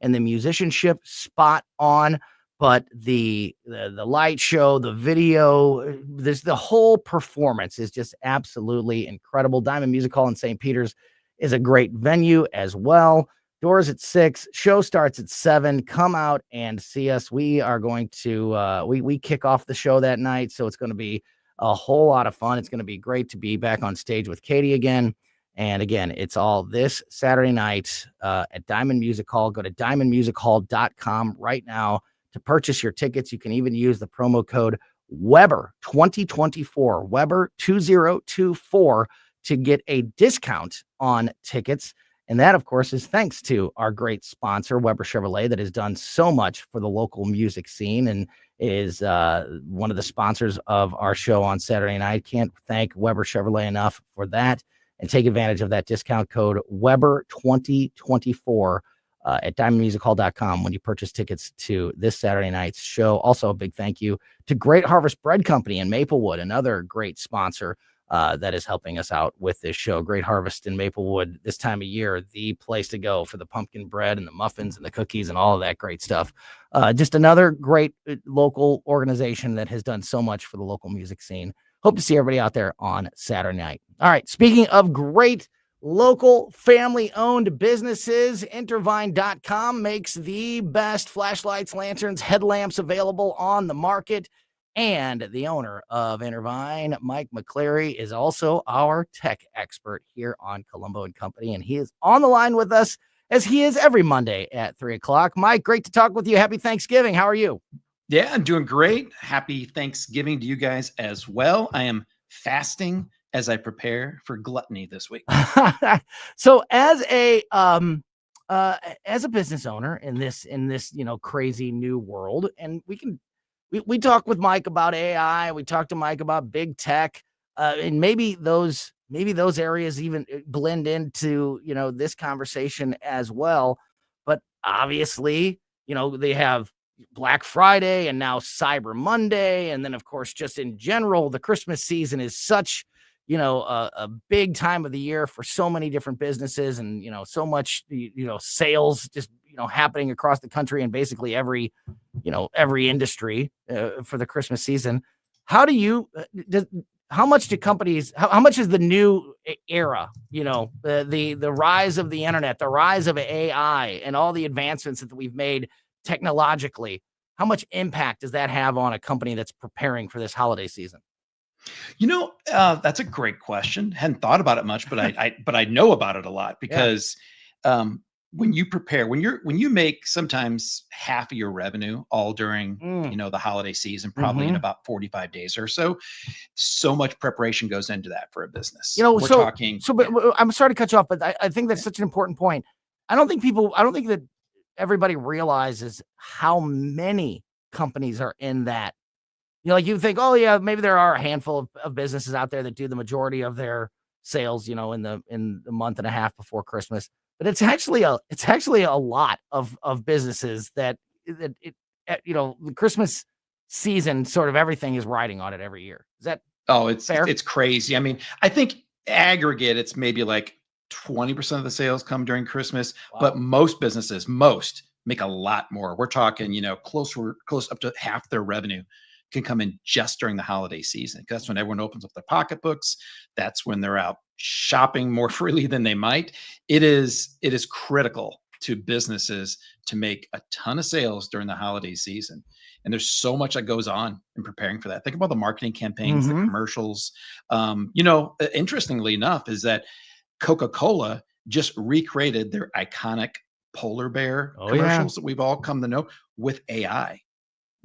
and the musicianship spot on, but the light show, the video, the whole performance is just absolutely incredible. Diamond Music Hall in St. Peter's is a great venue as well. Doors at 6, show starts at 7. Come out and see us. We are going to we kick off the show that night, so it's going to be a whole lot of fun. It's going to be great to be back on stage with Katie again. And again, it's all this Saturday night at Diamond Music Hall. Go to diamondmusichall.com right now to purchase your tickets. You can even use the promo code Weber 2024, Weber 2024, to get a discount on tickets. And that, of course, is thanks to our great sponsor, Weber Chevrolet, that has done so much for the local music scene and is one of the sponsors of our show on Saturday night. Can't thank Weber Chevrolet enough for that. And take advantage of that discount code Weber 2024 at diamondmusichall.com when you purchase tickets to this Saturday night's show. Also, a big thank you to Great Harvest Bread Company in Maplewood, another great sponsor that is helping us out with this show. Great Harvest in Maplewood this time of year, the place to go for the pumpkin bread and the muffins and the cookies and all of that great stuff. Just another great local organization that has done so much for the local music scene. Hope to see everybody out there on Saturday night. All right, speaking of great local family-owned businesses, Intervine.com makes the best flashlights, lanterns, headlamps available on the market. And the owner of Intervine, Mike McCleary, is also our tech expert here on Colombo and Company. And he is on the line with us, as he is every Monday at 3 o'clock. Mike, great to talk with you. Happy Thanksgiving. How are you? Yeah, I'm doing great. Happy Thanksgiving to you guys as well. I am fasting as I prepare for gluttony this week. So as a business owner in this crazy new world, and we can we talked with Mike about AI. We talked to Mike about big tech, and maybe those areas even blend into, this conversation as well. But obviously, they have Black Friday and now Cyber Monday. And then, of course, just in general, the Christmas season is such, a big time of the year for so many different businesses, and, so much, sales just, happening across the country and basically every industry for the Christmas season. How do you, how much do companies, how much is the new era, the rise of the internet, the rise of AI and all the advancements that we've made technologically, how much impact does that have on a company that's preparing for this holiday season? That's a great question. Hadn't thought about it much, but I know about it a lot because when you prepare, when you make sometimes half of your revenue all during, the holiday season, probably in about 45 days or so much preparation goes into that for a business. But I'm sorry to cut you off, but I think that's such an important point. I don't think that everybody realizes how many companies are in that. Like you think, oh yeah, maybe there are a handful of businesses out there that do the majority of their sales, in the month and a half before Christmas. But it's actually a lot of businesses that the Christmas season, sort of everything is riding on it every year. Is that fair? It's crazy. I mean, I think aggregate, it's maybe like 20% of the sales come during Christmas, but most businesses, make a lot more. We're talking, close up to half their revenue can come in just during the holiday season, because that's when everyone opens up their pocketbooks. That's when they're out shopping more freely than they might. It is critical to businesses to make a ton of sales during the holiday season. And there's so much that goes on in preparing for that. Think about the marketing campaigns, the commercials. Interestingly enough, is that Coca-Cola just recreated their iconic polar bear commercials that we've all come to know with AI.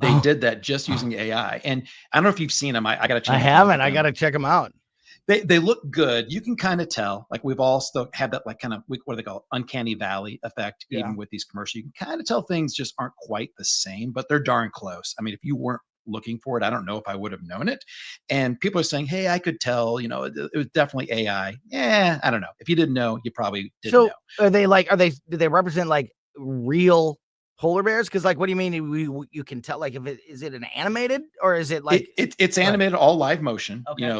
They did that just using AI. And I don't know if you've seen them. I got to check. I haven't. I got to check them out. They look good. You can kind of tell, like we've all still had that, like kind of, what do they call it? Uncanny valley effect. Even with these commercials, you can kind of tell things just aren't quite the same, but they're darn close. I mean, if you weren't looking for it, I don't know if I would have known it. And people are saying, hey, I could tell, it was definitely AI. Yeah, I don't know. If you didn't know, you probably didn't know. Do they represent like real polar bears? Because like, what do you mean you can tell? Like, is it an animated, or is it like it's animated, all live motion? Okay.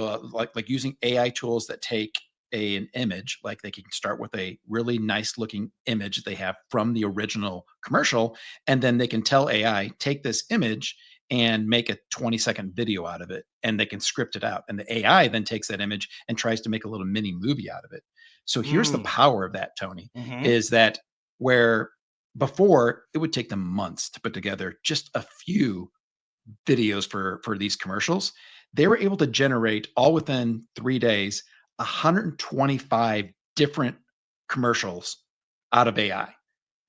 Like using AI tools that take an image, like they can start with a really nice looking image that they have from the original commercial, and then they can tell AI, take this image and make a 20-second video out of it, and they can script it out, and the AI then takes that image and tries to make a little mini movie out of it. So here's the power of that, Tony, is that where before it would take them months to put together just a few videos for these commercials, they were able to generate, all within 3 days, 125 different commercials out of AI.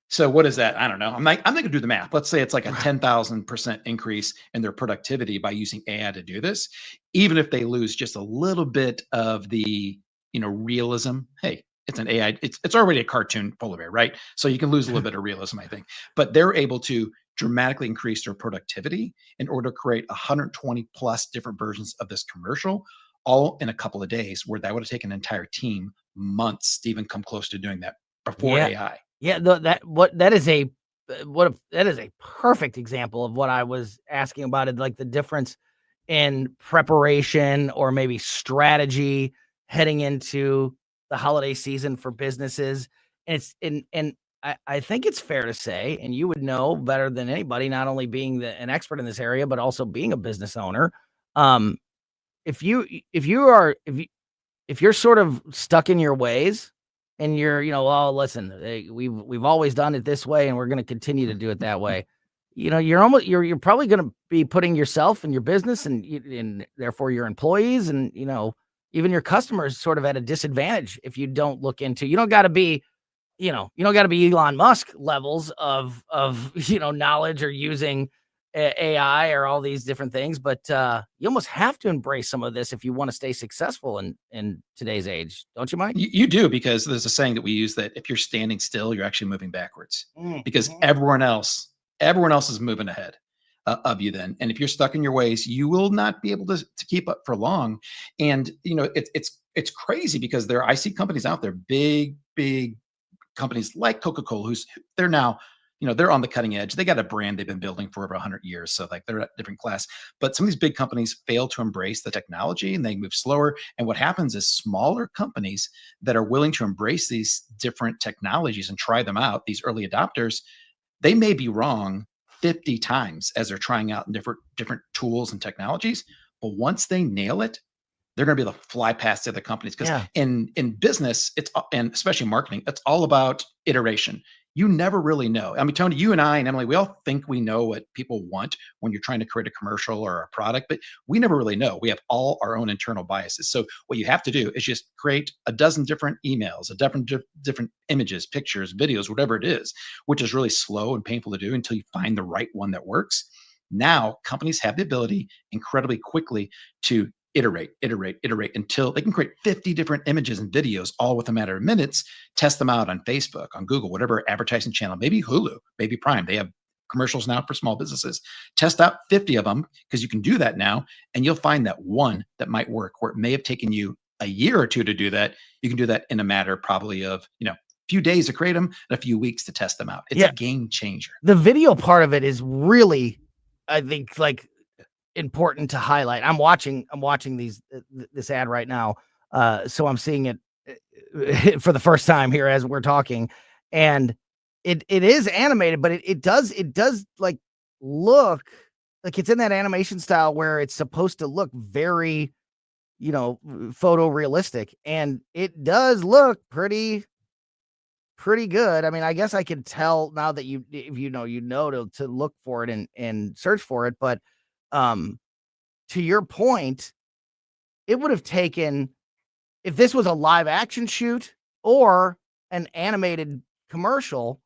So what is that? I don't know. I'm not going to do the math. Let's say it's like a 10,000% increase in their productivity by using AI to do this. Even if they lose just a little bit of the, realism. Hey, it's an AI. It's already a cartoon polar bear, right? So you can lose a little bit of realism, I think. But they're able to dramatically increase their productivity in order to create 120 plus different versions of this commercial, all in a couple of days, where that would have taken an entire team months to even come close to doing that before AI. Yeah, that is a perfect example of what I was asking about. It, like the difference in preparation or maybe strategy heading into the holiday season for businesses. And I think it's fair to say, and you would know better than anybody, not only being an expert in this area, but also being a business owner. If you're sort of stuck in your ways, and you're, well, listen, we've always done it this way, and we're going to continue to do it that way. You're probably going to be putting yourself and your business and therefore your employees and, even your customers sort of at a disadvantage if you don't look into. You don't got to be Elon Musk levels of knowledge or using AI or all these different things, but you almost have to embrace some of this if you want to stay successful in today's age, don't you, Mike? You do, because there's a saying that we use that if you're standing still, you're actually moving backwards, because everyone else is moving ahead. of you then. And if you're stuck in your ways, you will not be able to keep up for long. And it's crazy because I see companies out there, big companies like Coca-Cola, they're now, they're on the cutting edge. They got a brand they've been building for over 100 years. So like they're a different class. But some of these big companies fail to embrace the technology and they move slower. And what happens is smaller companies that are willing to embrace these different technologies and try them out, these early adopters, they may be wrong 50 times as they're trying out different tools and technologies. But once they nail it, they're going to be able to fly past the other companies because in business, and especially marketing, it's all about iteration. You never really know. I mean, Tony, you and I and Emily, we all think we know what people want when you're trying to create a commercial or a product, but we never really know. We have all our own internal biases. So what you have to do is just create a dozen different emails, different images, pictures, videos, whatever it is, which is really slow and painful to do until you find the right one that works. Now, companies have the ability incredibly quickly to iterate until they can create 50 different images and videos all with a matter of minutes, test them out on Facebook, on Google, whatever advertising channel, maybe Hulu, maybe Prime. They have commercials now for small businesses. Test out 50 of them because you can do that now, and you'll find that one that might work where it may have taken you a year or two to do that. You can do that in a matter probably of, a few days to create them and a few weeks to test them out. It's a game changer. The video part of it is really, I think, like, important to highlight. I'm watching this ad right now, so I'm seeing it for the first time here as we're talking, and it is animated, but it does like look like it's in that animation style where it's supposed to look very photorealistic, and it does look pretty good. I mean, I guess I can tell now that if to look for it and search for it, but to your point, it would have taken, if this was a live action shoot or an animated commercial,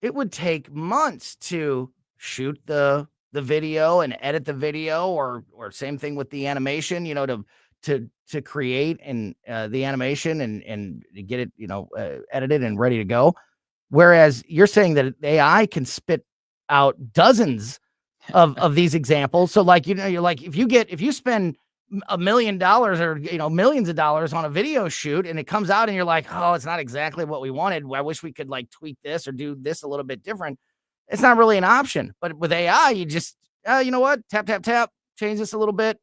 it would take months to shoot the video and edit the video, or same thing with the animation, to create and the animation and get it, edited and ready to go. Whereas you're saying that AI can spit out dozens of these examples. So like, you're like, if you spend $1 million or, millions of dollars on a video shoot and it comes out and you're like, oh, it's not exactly what we wanted. I wish we could like tweak this or do this a little bit different. It's not really an option. But with AI, you just, you know what? Tap, tap, tap, change this a little bit.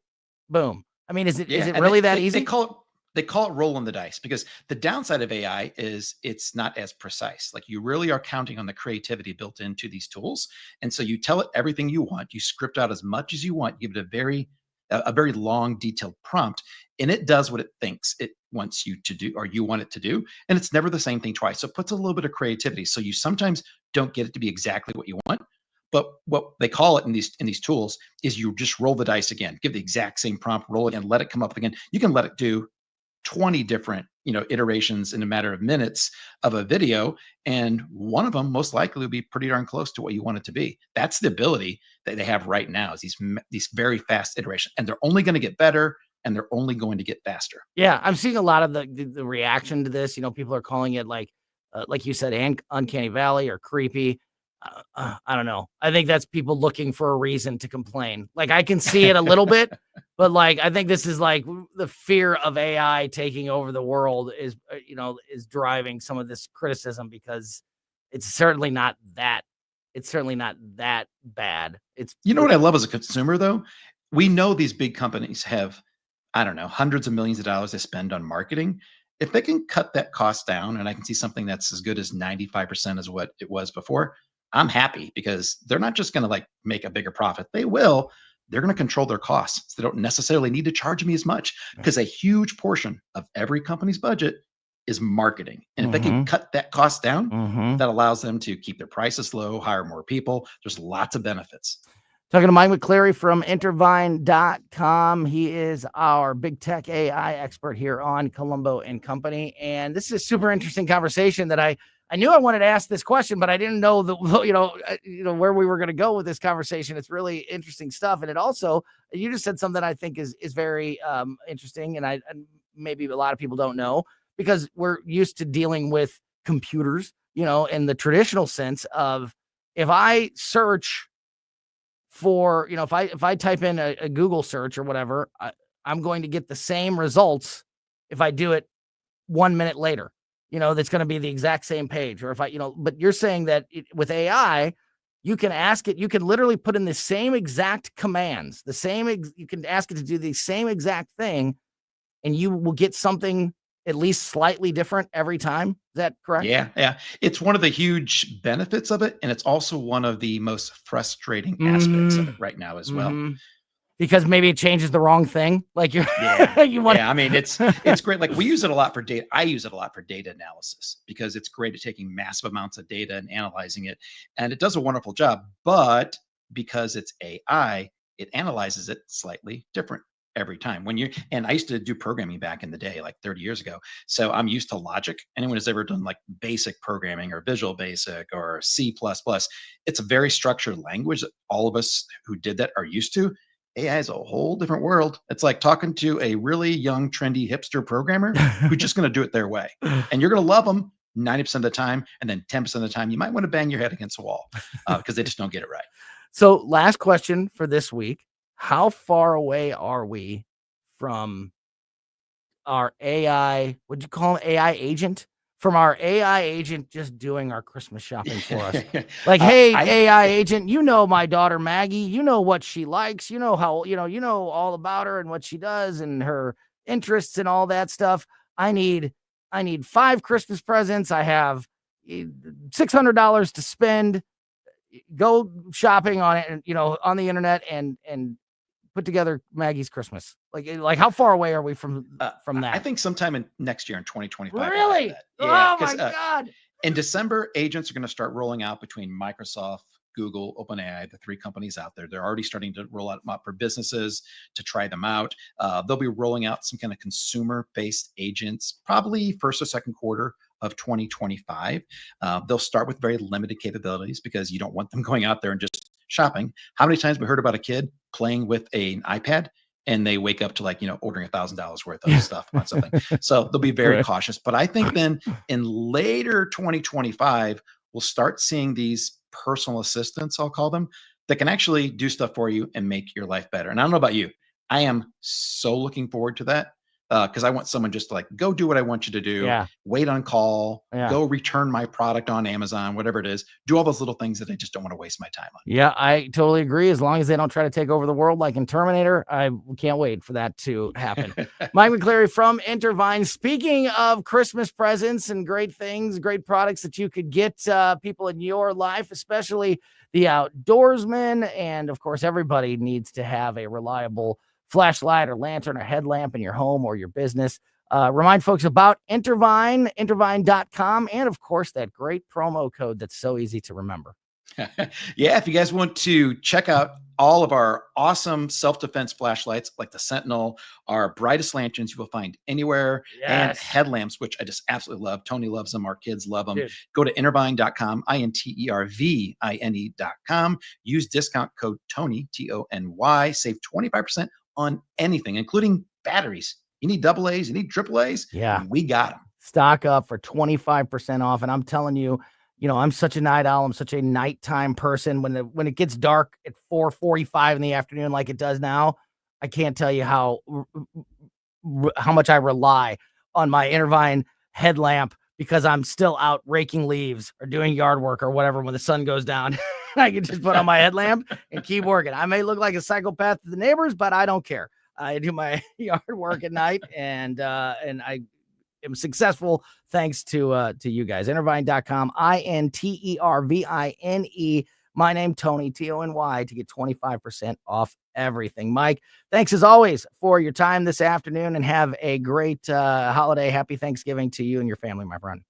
Boom. I mean, is it really that easy? They call it rolling the dice, because the downside of AI is it's not as precise. Like, you really are counting on the creativity built into these tools. And so you tell it everything you want, you script out as much as you want, give it a very long, detailed prompt, and it does what it thinks it wants you to do, or you want it to do. And it's never the same thing twice. So it puts a little bit of creativity. So you sometimes don't get it to be exactly what you want. But what they call it in these tools is you just roll the dice again, give the exact same prompt, roll it and let it come up again. You can let it do 20 different, iterations in a matter of minutes of a video. And one of them most likely will be pretty darn close to what you want it to be. That's the ability that they have right now, is these very fast iterations, and they're only going to get better, and they're only going to get faster. Yeah. I'm seeing a lot of the reaction to this. People are calling it like you said, uncanny valley or creepy. I don't know. I think that's people looking for a reason to complain. Like, I can see it a little bit, but like, I think this is like the fear of AI taking over the world is driving some of this criticism, because it's certainly not that bad. What I love as a consumer, though? We know these big companies have, I don't know, hundreds of millions of dollars they spend on marketing. If they can cut that cost down, and I can see something that's as good as 95% as what it was before, I'm happy, because they're not just going to like make a bigger profit. They're going to control their costs. So they don't necessarily need to charge me as much, because a huge portion of every company's budget is marketing. And if they can cut that cost down, that allows them to keep their prices low, hire more people. There's lots of benefits. Talking to Mike McCleary from Intervine.com. He is our big tech AI expert here on Colombo and Company. And this is a super interesting conversation that I knew I wanted to ask this question, but I didn't know where we were going to go with this conversation. It's really interesting stuff. And it also, you just said something I think is very interesting. And maybe a lot of people don't know, because we're used to dealing with computers, in the traditional sense of, if I search for, if I type in a Google search or whatever, I'm going to get the same results if I do it 1 minute later. That's going to be the exact same page. Or if but you're saying that with AI, you can ask it, you can literally put in the same exact commands, you can ask it to do the same exact thing, and you will get something at least slightly different every time. Is that correct? Yeah. It's one of the huge benefits of it, and it's also one of the most frustrating aspects of it right now as well. Because maybe it changes the wrong thing. Like you want. Yeah, I mean, it's great. Like we use it a lot for data. I use it a lot for data analysis because it's great at taking massive amounts of data and analyzing it, and it does a wonderful job. But because it's AI, it analyzes it slightly different every time. And I used to do programming back in the day, like 30 years ago. So I'm used to logic. Anyone who's ever done like basic programming or Visual Basic or C++, it's a very structured language that all of us who did that are used to. AI is a whole different world. It's like talking to a really young, trendy hipster programmer who's just going to do it their way. And you're going to love them 90% of the time. And then 10% of the time, you might want to bang your head against a wall because they just don't get it right. So last question for this week. How far away are we from our AI, what'd you call him, AI agent? From our AI agent just doing our Christmas shopping for us. Like, hey, AI agent, my daughter Maggie, what she likes, how, all about her and what she does and her interests and all that stuff. I need 5 Christmas presents. I have $600 to spend. Go shopping on it, on the internet and put together Maggie's Christmas. Like how far away are we from that? I think sometime in next year in 2025. Really? Yeah, oh my God. In December, agents are going to start rolling out between Microsoft, Google, OpenAI, the 3 companies out there. They're already starting to roll out them out for businesses to try them out. They'll be rolling out some kind of consumer-based agents, probably first or second quarter of 2025. They'll start with very limited capabilities because you don't want them going out there and just shopping. How many times we heard about a kid playing with an iPad and they wake up to ordering $1,000 worth of stuff on something. So they'll be very cautious. But I think then in later 2025, we'll start seeing these personal assistants, I'll call them, that can actually do stuff for you and make your life better. And I don't know about you. I am so looking forward to that. Because I want someone just to go do what I want you to do, wait on call, go return my product on Amazon, whatever it is, do all those little things that I just don't want to waste my time on. Yeah, I totally agree. As long as they don't try to take over the world like in Terminator, I can't wait for that to happen. Mike McCleary from Intervine. Speaking of Christmas presents and great things, great products that you could get people in your life, especially the outdoorsmen. And of course, everybody needs to have a reliable flashlight or lantern or headlamp in your home or your business. Remind folks about Intervine, intervine.com, and of course, that great promo code that's so easy to remember. Yeah, if you guys want to check out all of our awesome self-defense flashlights like the Sentinel, our brightest lanterns you will find anywhere, and headlamps, which I just absolutely love. Tony loves them. Our kids love them. Go to intervine.com, intervine.com. Use discount code Tony, Tony, save 25% on anything, including batteries. You need AA's, you need AAA's. Yeah, we got them. Stock up for 25% off. And I'm telling you, I'm such a night owl. I'm such a nighttime person. When it gets dark at 4:45 in the afternoon, like it does now, I can't tell you how much I rely on my Intervine headlamp because I'm still out raking leaves or doing yard work or whatever when the sun goes down. I can just put on my headlamp and keep working. I may look like a psychopath to the neighbors, but I don't care. I do my yard work at night, and I am successful thanks to you guys. Intervine.com, intervine. My name, Tony, Tony, to get 25% off everything. Mike, thanks as always for your time this afternoon, and have a great holiday. Happy Thanksgiving to you and your family, my friend.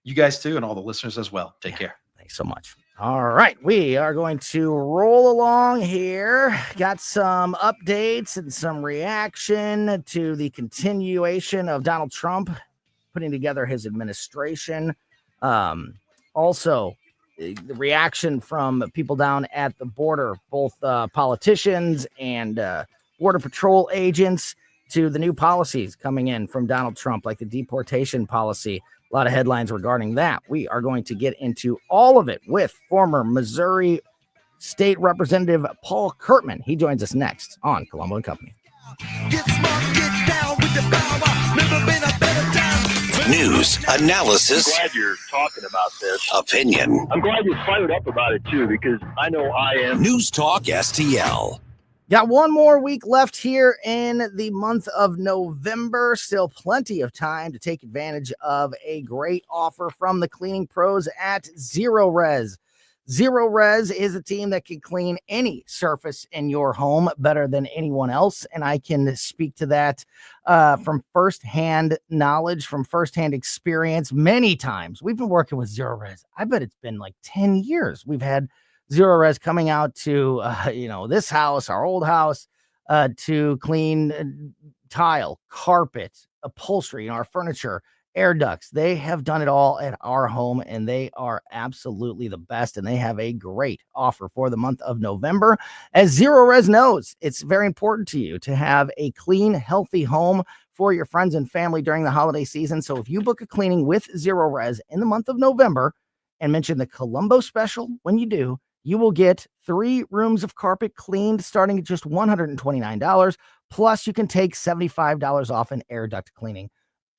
You guys too, and all the listeners as well. Take care. Thanks so much. All right, we are going to roll along here. Got some updates and some reaction to the continuation of Donald Trump putting together his administration. Also, the reaction from people down at the border, both politicians and Border Patrol agents, to the new policies coming in from Donald Trump, like the deportation policy. A lot of headlines regarding that. We are going to get into all of it with former Missouri State Representative Paul Kurtman. He joins us next on Colombo Company. News, analysis, I'm glad you're talking about this. opinion. I'm glad you're fired up about it too, because I know I am. News Talk STL. Got one more week left here in the month of November. Still plenty of time to take advantage of a great offer from the cleaning pros at Zero Res. Zero Res is a team that can clean any surface in your home better than anyone else. And I can speak to that from firsthand knowledge, from firsthand experience many times. We've been working with Zero Res. I bet it's been like 10 years. We've had Zero Res coming out to, this house, our old house, to clean tile, carpet, upholstery, our furniture, air ducts. They have done it all at our home, and they are absolutely the best. And they have a great offer for the month of November. As Zero Res knows, it's very important to you to have a clean, healthy home for your friends and family during the holiday season. So if you book a cleaning with Zero Res in the month of November and mention the Colombo special when you do, you will get 3 rooms of carpet cleaned starting at just $129. Plus, you can take $75 off an air duct cleaning.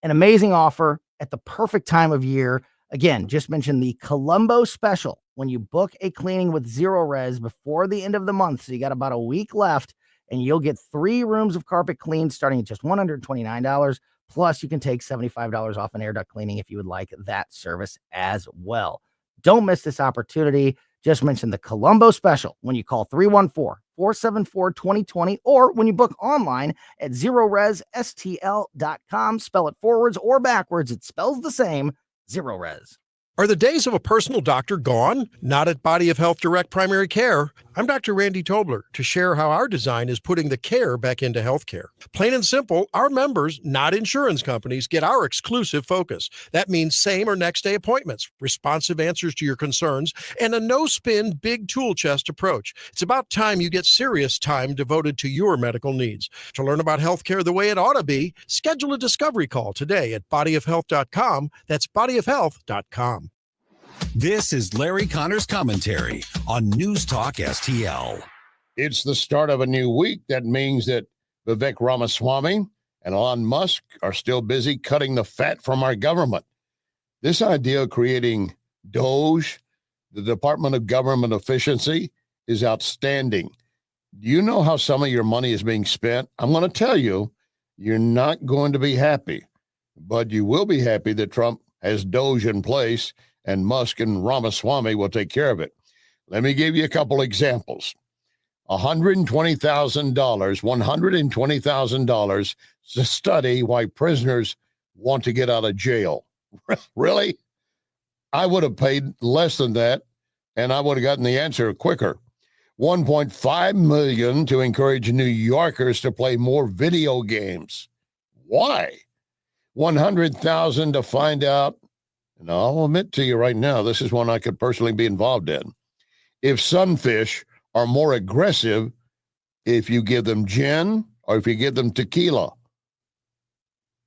An amazing offer at the perfect time of year. Again, just mention the Colombo special when you book a cleaning with Zero Res before the end of the month. So you got about a week left, and you'll get 3 rooms of carpet cleaned starting at just $129. Plus, you can take $75 off an air duct cleaning if you would like that service as well. Don't miss this opportunity. Just mention the Colombo special when you call 314-474-2020 or when you book online at ZeroResSTL.com. Spell it forwards or backwards. It spells the same, Zero Res. Are the days of a personal doctor gone? Not at Body of Health Direct Primary Care. I'm Dr. Randy Tobler to share how our design is putting the care back into healthcare. Plain and simple, our members, not insurance companies, get our exclusive focus. That means same or next day appointments, responsive answers to your concerns, and a no-spin, big tool chest approach. It's about time you get serious time devoted to your medical needs. To learn about healthcare the way it ought to be, schedule a discovery call today at bodyofhealth.com. That's bodyofhealth.com. This is Larry Connor's commentary on News Talk STL. It's the start of a new week. That means that Vivek Ramaswamy and Elon Musk are still busy cutting the fat from our government. This idea of creating DOGE, the Department of Government Efficiency, is outstanding. Do you know how some of your money is being spent? I'm going to tell you, you're not going to be happy, but you will be happy that Trump has DOGE in place and Musk and Ramaswamy will take care of it. Let me give you a couple examples. $120,000 to study why prisoners want to get out of jail. Really? I would have paid less than that, and I would have gotten the answer quicker. $1.5 million to encourage New Yorkers to play more video games. Why? $100,000 to find out. And I'll admit to you right now, this is one I could personally be involved in. If sunfish are more aggressive if you give them gin or if you give them tequila.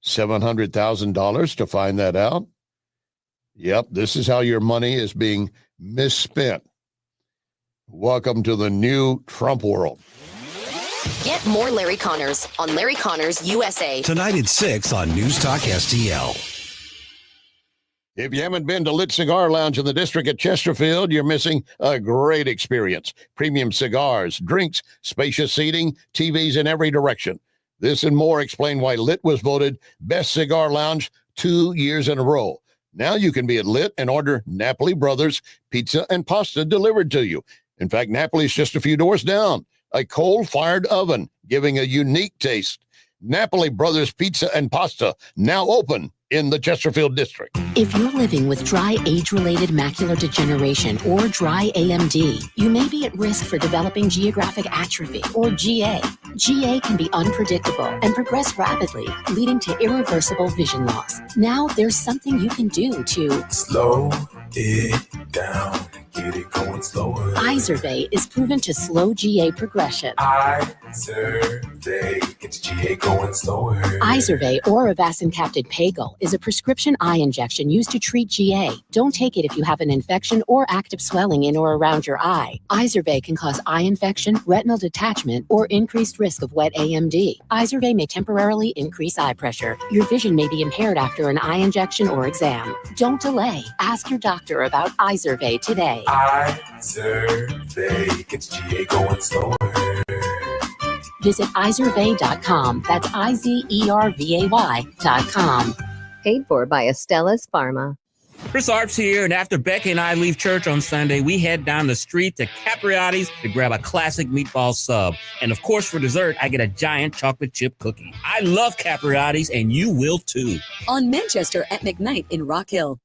$700,000 to find that out. Yep, this is how your money is being misspent. Welcome to the new Trump world. Get more Larry Connors on Larry Connors USA. Tonight at 6 on News Talk STL. If you haven't been to Lit Cigar Lounge in the district at Chesterfield, you're missing a great experience. Premium cigars, drinks, spacious seating, TVs in every direction. This and more explain why Lit was voted Best Cigar Lounge 2 years in a row. Now you can be at Lit and order Napoli Brothers pizza and pasta delivered to you. In fact, Napoli's just a few doors down. A coal-fired oven giving a unique taste. Napoli Brothers Pizza and Pasta, now open in the Chesterfield district. If you're living with dry age-related macular degeneration or dry AMD, you may be at risk for developing geographic atrophy or GA. GA can be unpredictable and progress rapidly, leading to irreversible vision loss. Now there's something you can do to slow it down. get it going slower. Izervay is proven to slow GA progression. Izervay gets GA going slower. Izervay or avacincaptad pagel is a prescription eye injection used to treat GA. Don't take it if you have an infection or active swelling in or around your eye. Izervay can cause eye infection, retinal detachment, or increased risk of wet AMD. Izervay may temporarily increase eye pressure. Your vision may be impaired after an eye injection or exam. Don't delay. Ask your doctor about Izervay today. Izervay gets GA going slower. Visit Izervay.com. That's IZERVAY.com. Paid for by Astellas Pharma. Chris Arps here, and after Becky and I leave church on Sunday, we head down the street to Capriotti's to grab a classic meatball sub. And of course, for dessert, I get a giant chocolate chip cookie. I love Capriotti's, and you will too. On Manchester at McKnight in Rock Hill.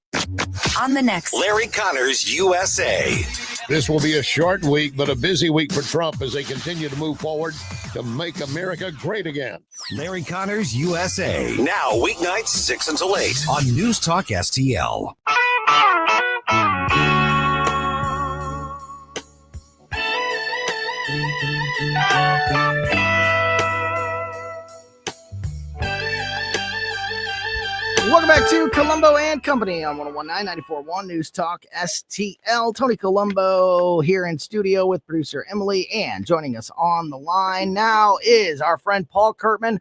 On the next Larry Connors USA. This will be a short week, but a busy week for Trump as they continue to move forward to make America great again. Larry Connors USA. Now, weeknights 6 until 8 on News Talk STL. Welcome back to Colombo and Company on 101.9 94.1 News Talk STL. Tony Colombo here in studio with producer Emily, and joining us on the line now is our friend Paul Kurtman,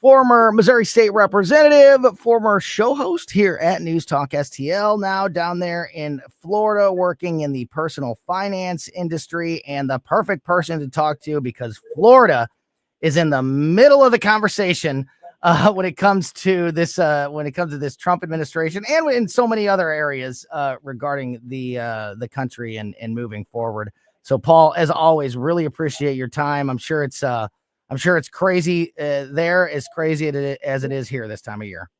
former Missouri State Representative, former show host here at News Talk STL, now down there in Florida working in the personal finance industry, and the perfect person to talk to because Florida is in the middle of the conversation when it comes to this Trump administration and in so many other areas regarding the country and moving forward. So, Paul, as always, really appreciate your time. I'm sure it's crazy there, as crazy as it is here this time of year.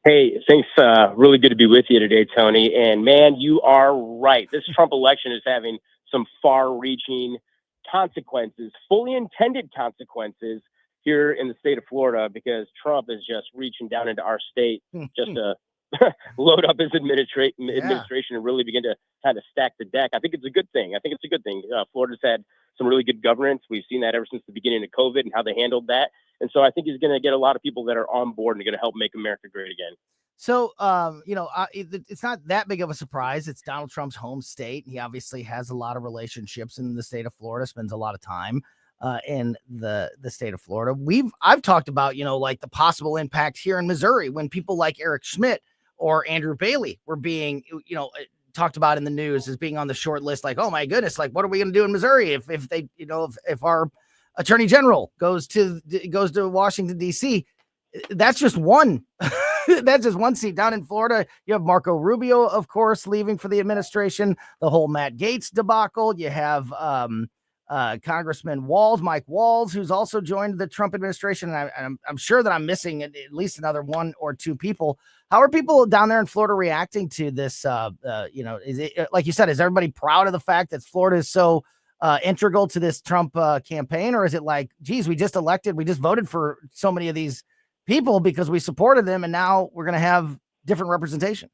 Hey, thanks. Really good to be with you today, Tony. And man, you are right. This Trump election is having some far-reaching consequences, fully intended consequences here in the state of Florida, because Trump is just reaching down into our state just to load up his administration and really begin to kind of stack the deck. I think it's a good thing. Florida's had some really good governance. We've seen that ever since the beginning of COVID and how they handled that. And so I think he's going to get a lot of people that are on board and going to help make America great again. So, it's not that big of a surprise. It's Donald Trump's home state. He obviously has a lot of relationships in the state of Florida, spends a lot of time in the state of Florida. I've talked about, like the possible impact here in Missouri when people like Eric Schmidt or Andrew Bailey were being, talked about in the news as being on the short list. Like, oh my goodness, like what are we going to do in Missouri if they, if our attorney general goes to Washington, D.C. That's just one. That's just one seat. Down in Florida, you have Marco Rubio, of course, leaving for the administration. The whole Matt Gaetz debacle. You have Congressman Mike Walz, who's also joined the Trump administration. And I'm sure that I'm missing at least another one or two people. How are people down there in Florida reacting to this? Is it, like you said, is everybody proud of the fact that Florida is so integral to this Trump campaign? Or is it like, geez, we just voted for so many of these people because we supported them, and now we're going to have different representation?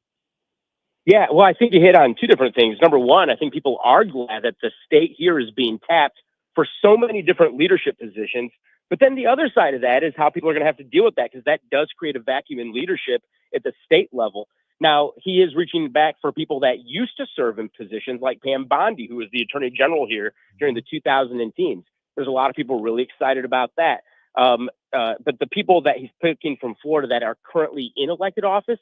Yeah, well, I think you hit on two different things. Number one, I think people are glad that the state here is being tapped for so many different leadership positions. But then the other side of that is how people are going to have to deal with that, because that does create a vacuum in leadership at the state level. Now, he is reaching back for people that used to serve in positions like Pam Bondi, who was the attorney general here during the 2010s. There's a lot of people really excited about that. But the people that he's picking from Florida that are currently in elected office,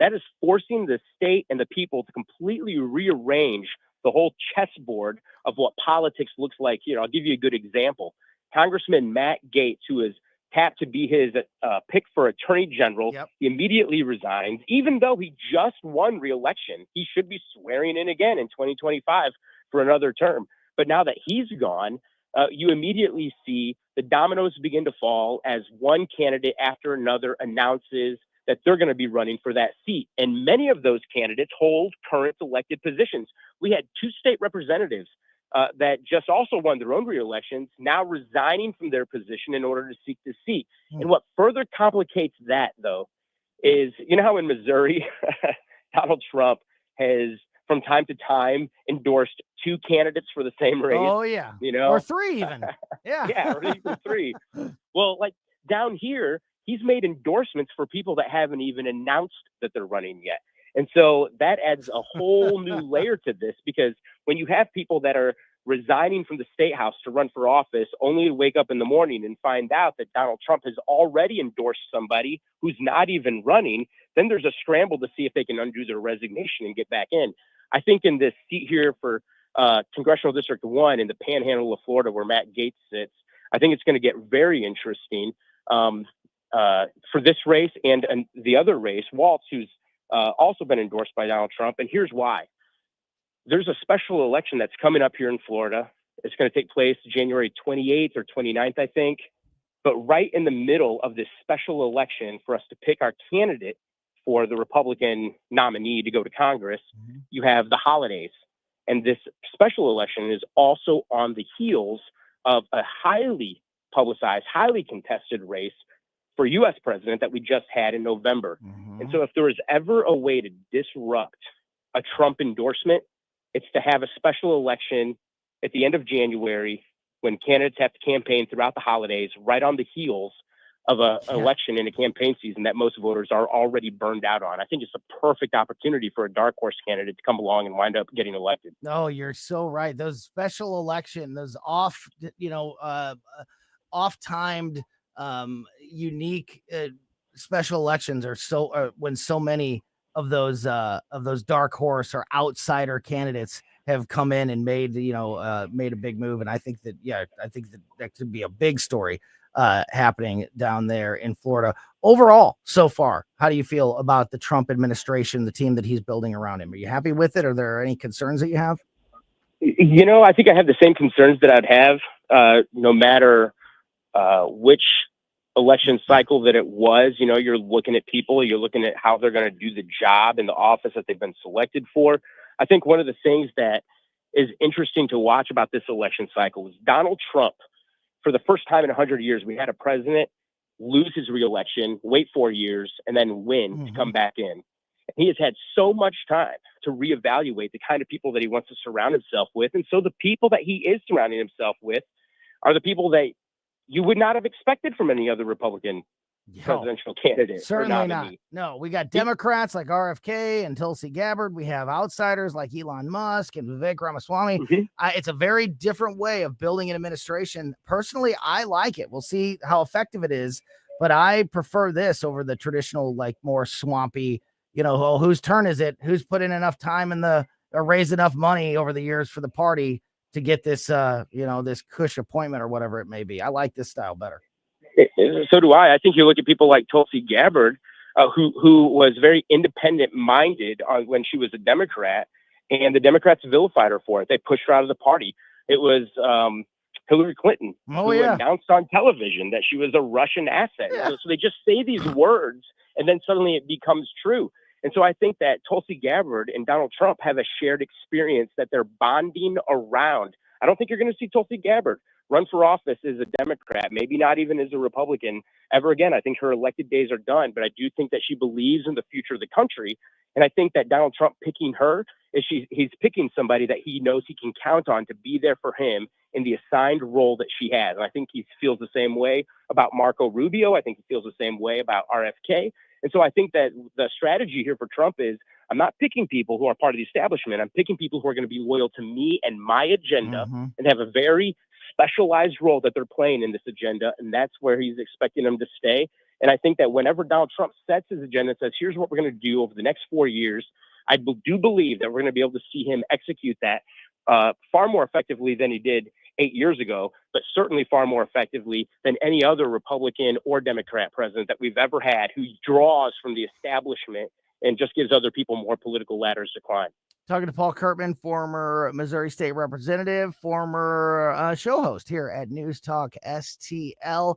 that is forcing the state and the people to completely rearrange the whole chessboard of what politics looks like here. I'll give you a good example. Congressman Matt Gaetz, who is tapped to be his pick for attorney general, he immediately resigns, even though he just won re-election. He should be swearing in again in 2025 for another term. But now that he's gone, you immediately see the dominoes begin to fall as one candidate after another announces that they're going to be running for that seat. And many of those candidates hold current elected positions. We had two state representatives that just also won their own re-elections, now resigning from their position in order to seek the seat. And what further complicates that, though, is, how in Missouri, Donald Trump has from time to time endorsed 2 candidates for the same race. Oh yeah, or 3 even. Yeah, yeah, or even 3. Well, like down here, he's made endorsements for people that haven't even announced that they're running yet. And so that adds a whole new layer to this, because when you have people that are resigning from the state house to run for office, only to wake up in the morning and find out that Donald Trump has already endorsed somebody who's not even running, then there's a scramble to see if they can undo their resignation and get back in. I think in this seat here for Congressional District 1 in the Panhandle of Florida, where Matt Gaetz sits, I think it's going to get very interesting for this race and the other race, Waltz, who's also been endorsed by Donald Trump. And here's why. There's a special election that's coming up here in Florida. It's going to take place January 28th or 29th, I think. But right in the middle of this special election for us to pick our candidate for the Republican nominee to go to Congress, you have the holidays. And this special election is also on the heels of a highly publicized, highly contested race for U.S. president that we just had in November. And so if there was ever a way to disrupt a Trump endorsement, it's to have a special election at the end of January when candidates have to campaign throughout the holidays, right on the heels of an election in a campaign season that most voters are already burned out on. I think it's a perfect opportunity for a dark horse candidate to come along and wind up getting elected. No, you're so right. Those special election, those off, off-timed, unique special elections are so when so many of those dark horse or outsider candidates have come in and made made a big move. And I think that that could be a big story happening down there in Florida. Overall, so far, how do you feel about the Trump administration, the team that he's building around him? Are you happy with it? Are there any concerns that you have? I think I have the same concerns that I'd have no matter which election cycle that it was. You're looking at people, you're looking at how they're going to do the job in the office that they've been selected for. I think one of the things that is interesting to watch about this election cycle is Donald Trump. For the first time in 100 years, we had a president lose his reelection, wait 4 years, and then win to come back in. And he has had so much time to reevaluate the kind of people that he wants to surround himself with. And so the people that he is surrounding himself with are the people that you would not have expected from any other Republican presidential candidate. Certainly not. No, we got Democrats like RFK and Tulsi Gabbard. We have outsiders like Elon Musk and Vivek Ramaswamy. It's a very different way of building an administration. Personally, I like it. We'll see how effective it is, but I prefer this over the traditional, like more swampy, whose turn is it? Who's put in enough time or raised enough money over the years for the party to get this, this cush appointment or whatever it may be. I like this style better. So do I. I think you look at people like Tulsi Gabbard, who was very independent-minded when she was a Democrat, and the Democrats vilified her for it. They pushed her out of the party. It was Hillary Clinton who announced on television that she was a Russian asset. So they just say these words, and then suddenly it becomes true. And so I think that Tulsi Gabbard and Donald Trump have a shared experience that they're bonding around. I don't think you're going to see Tulsi Gabbard run for office as a Democrat, maybe not even as a Republican ever again. I think her elected days are done, but I do think that she believes in the future of the country. And I think that Donald Trump picking her is he's picking somebody that he knows he can count on to be there for him in the assigned role that she has. And I think he feels the same way about Marco Rubio. I think he feels the same way about RFK. And so I think that the strategy here for Trump is I'm not picking people who are part of the establishment. I'm picking people who are going to be loyal to me and my agenda and have a very specialized role that they're playing in this agenda. And that's where he's expecting them to stay. And I think that whenever Donald Trump sets his agenda and says, here's what we're going to do over the next 4 years, I do believe that we're going to be able to see him execute that far more effectively than he did 8 years ago, but certainly far more effectively than any other Republican or Democrat president that we've ever had who draws from the establishment and just gives other people more political ladders to climb. Talking to Paul Kurtman, former Missouri State Representative, former show host here at News Talk STL.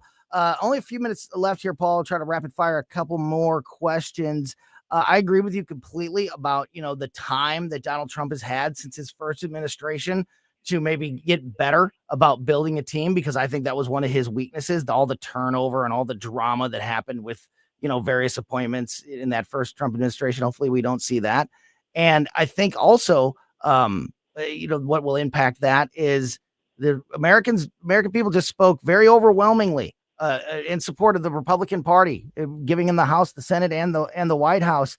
Only a few minutes left here, Paul. I'll try to rapid fire a couple more questions. I agree with you completely about, the time that Donald Trump has had since his first administration to maybe get better about building a team, because I think that was one of his weaknesses, all the turnover and all the drama that happened with, various appointments in that first Trump administration. Hopefully we don't see that. And I think also, what will impact that is the American people just spoke very overwhelmingly in support of the Republican Party, giving them the House, the Senate, and the White House.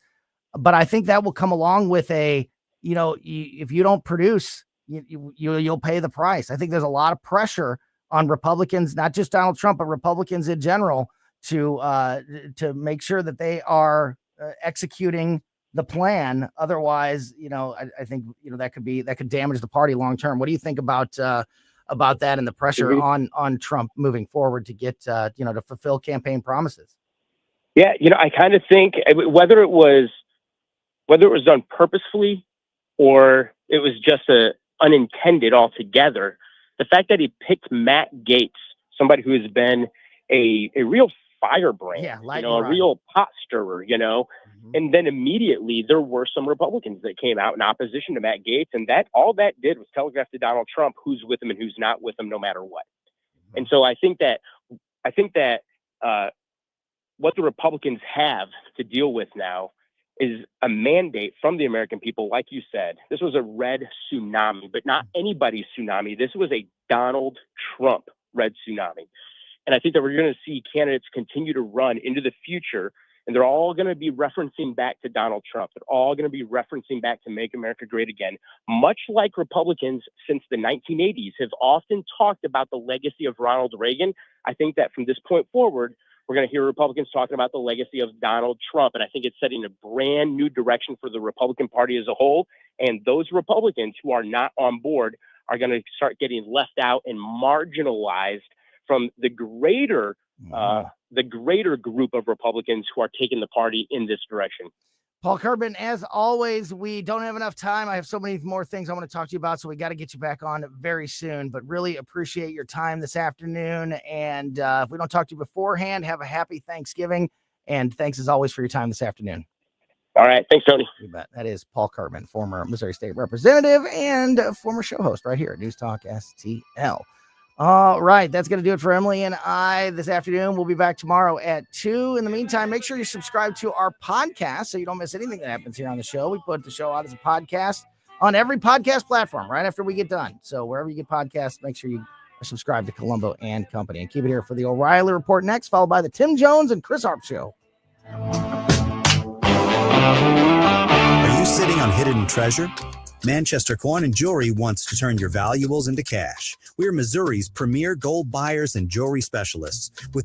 But I think that will come along with if you don't produce, you'll pay the price. I think there's a lot of pressure on Republicans, not just Donald Trump, but Republicans in general, to make sure that they are executing the plan. Otherwise, I think that could damage the party long term. What do you think about that and the pressure on Trump moving forward to get to fulfill campaign promises? Yeah, I kind of think whether it was done purposefully or it was just unintended altogether, the fact that he picked Matt Gaetz, somebody who has been a real firebrand, a real pot stirrer, and then immediately there were some Republicans that came out in opposition to Matt Gaetz, and all that did was telegraph to Donald Trump who's with him and who's not with him, no matter what. And so I think that what the Republicans have to deal with now is a mandate from the American people. Like you said, this was a red tsunami, but not anybody's tsunami. This was a Donald Trump red tsunami. And I think that we're going to see candidates continue to run into the future, and they're all going to be referencing back to Donald Trump. They're all going to be referencing back to Make America Great Again, much like Republicans since the 1980s have often talked about the legacy of Ronald Reagan. I think that from this point forward, we're going to hear Republicans talking about the legacy of Donald Trump. And I think it's setting a brand new direction for the Republican Party as a whole. And those Republicans who are not on board are going to start getting left out and marginalized from the greater group of Republicans who are taking the party in this direction. Paul Kerbin, as always, we don't have enough time. I have so many more things I want to talk to you about, so we got to get you back on very soon. But really appreciate your time this afternoon. And if we don't talk to you beforehand, have a happy Thanksgiving. And thanks, as always, for your time this afternoon. All right. Thanks, Tony. You bet. That is Paul Kerbin, former Missouri State Representative and former show host right here at News Talk STL. All right, that's going to do it for Emily and I this afternoon. We'll be back tomorrow at 2. In the meantime, make sure you subscribe to our podcast so you don't miss anything that happens here on the show. We put the show out as a podcast on every podcast platform right after we get done. So wherever you get podcasts, make sure you subscribe to Colombo and Company. And keep it here for the O'Reilly Report next, followed by the Tim Jones and Chris Harp Show. Are you sitting on hidden treasure? Manchester Coin & Jewelry wants to turn your valuables into cash. We're Missouri's premier gold buyers and jewelry specialists with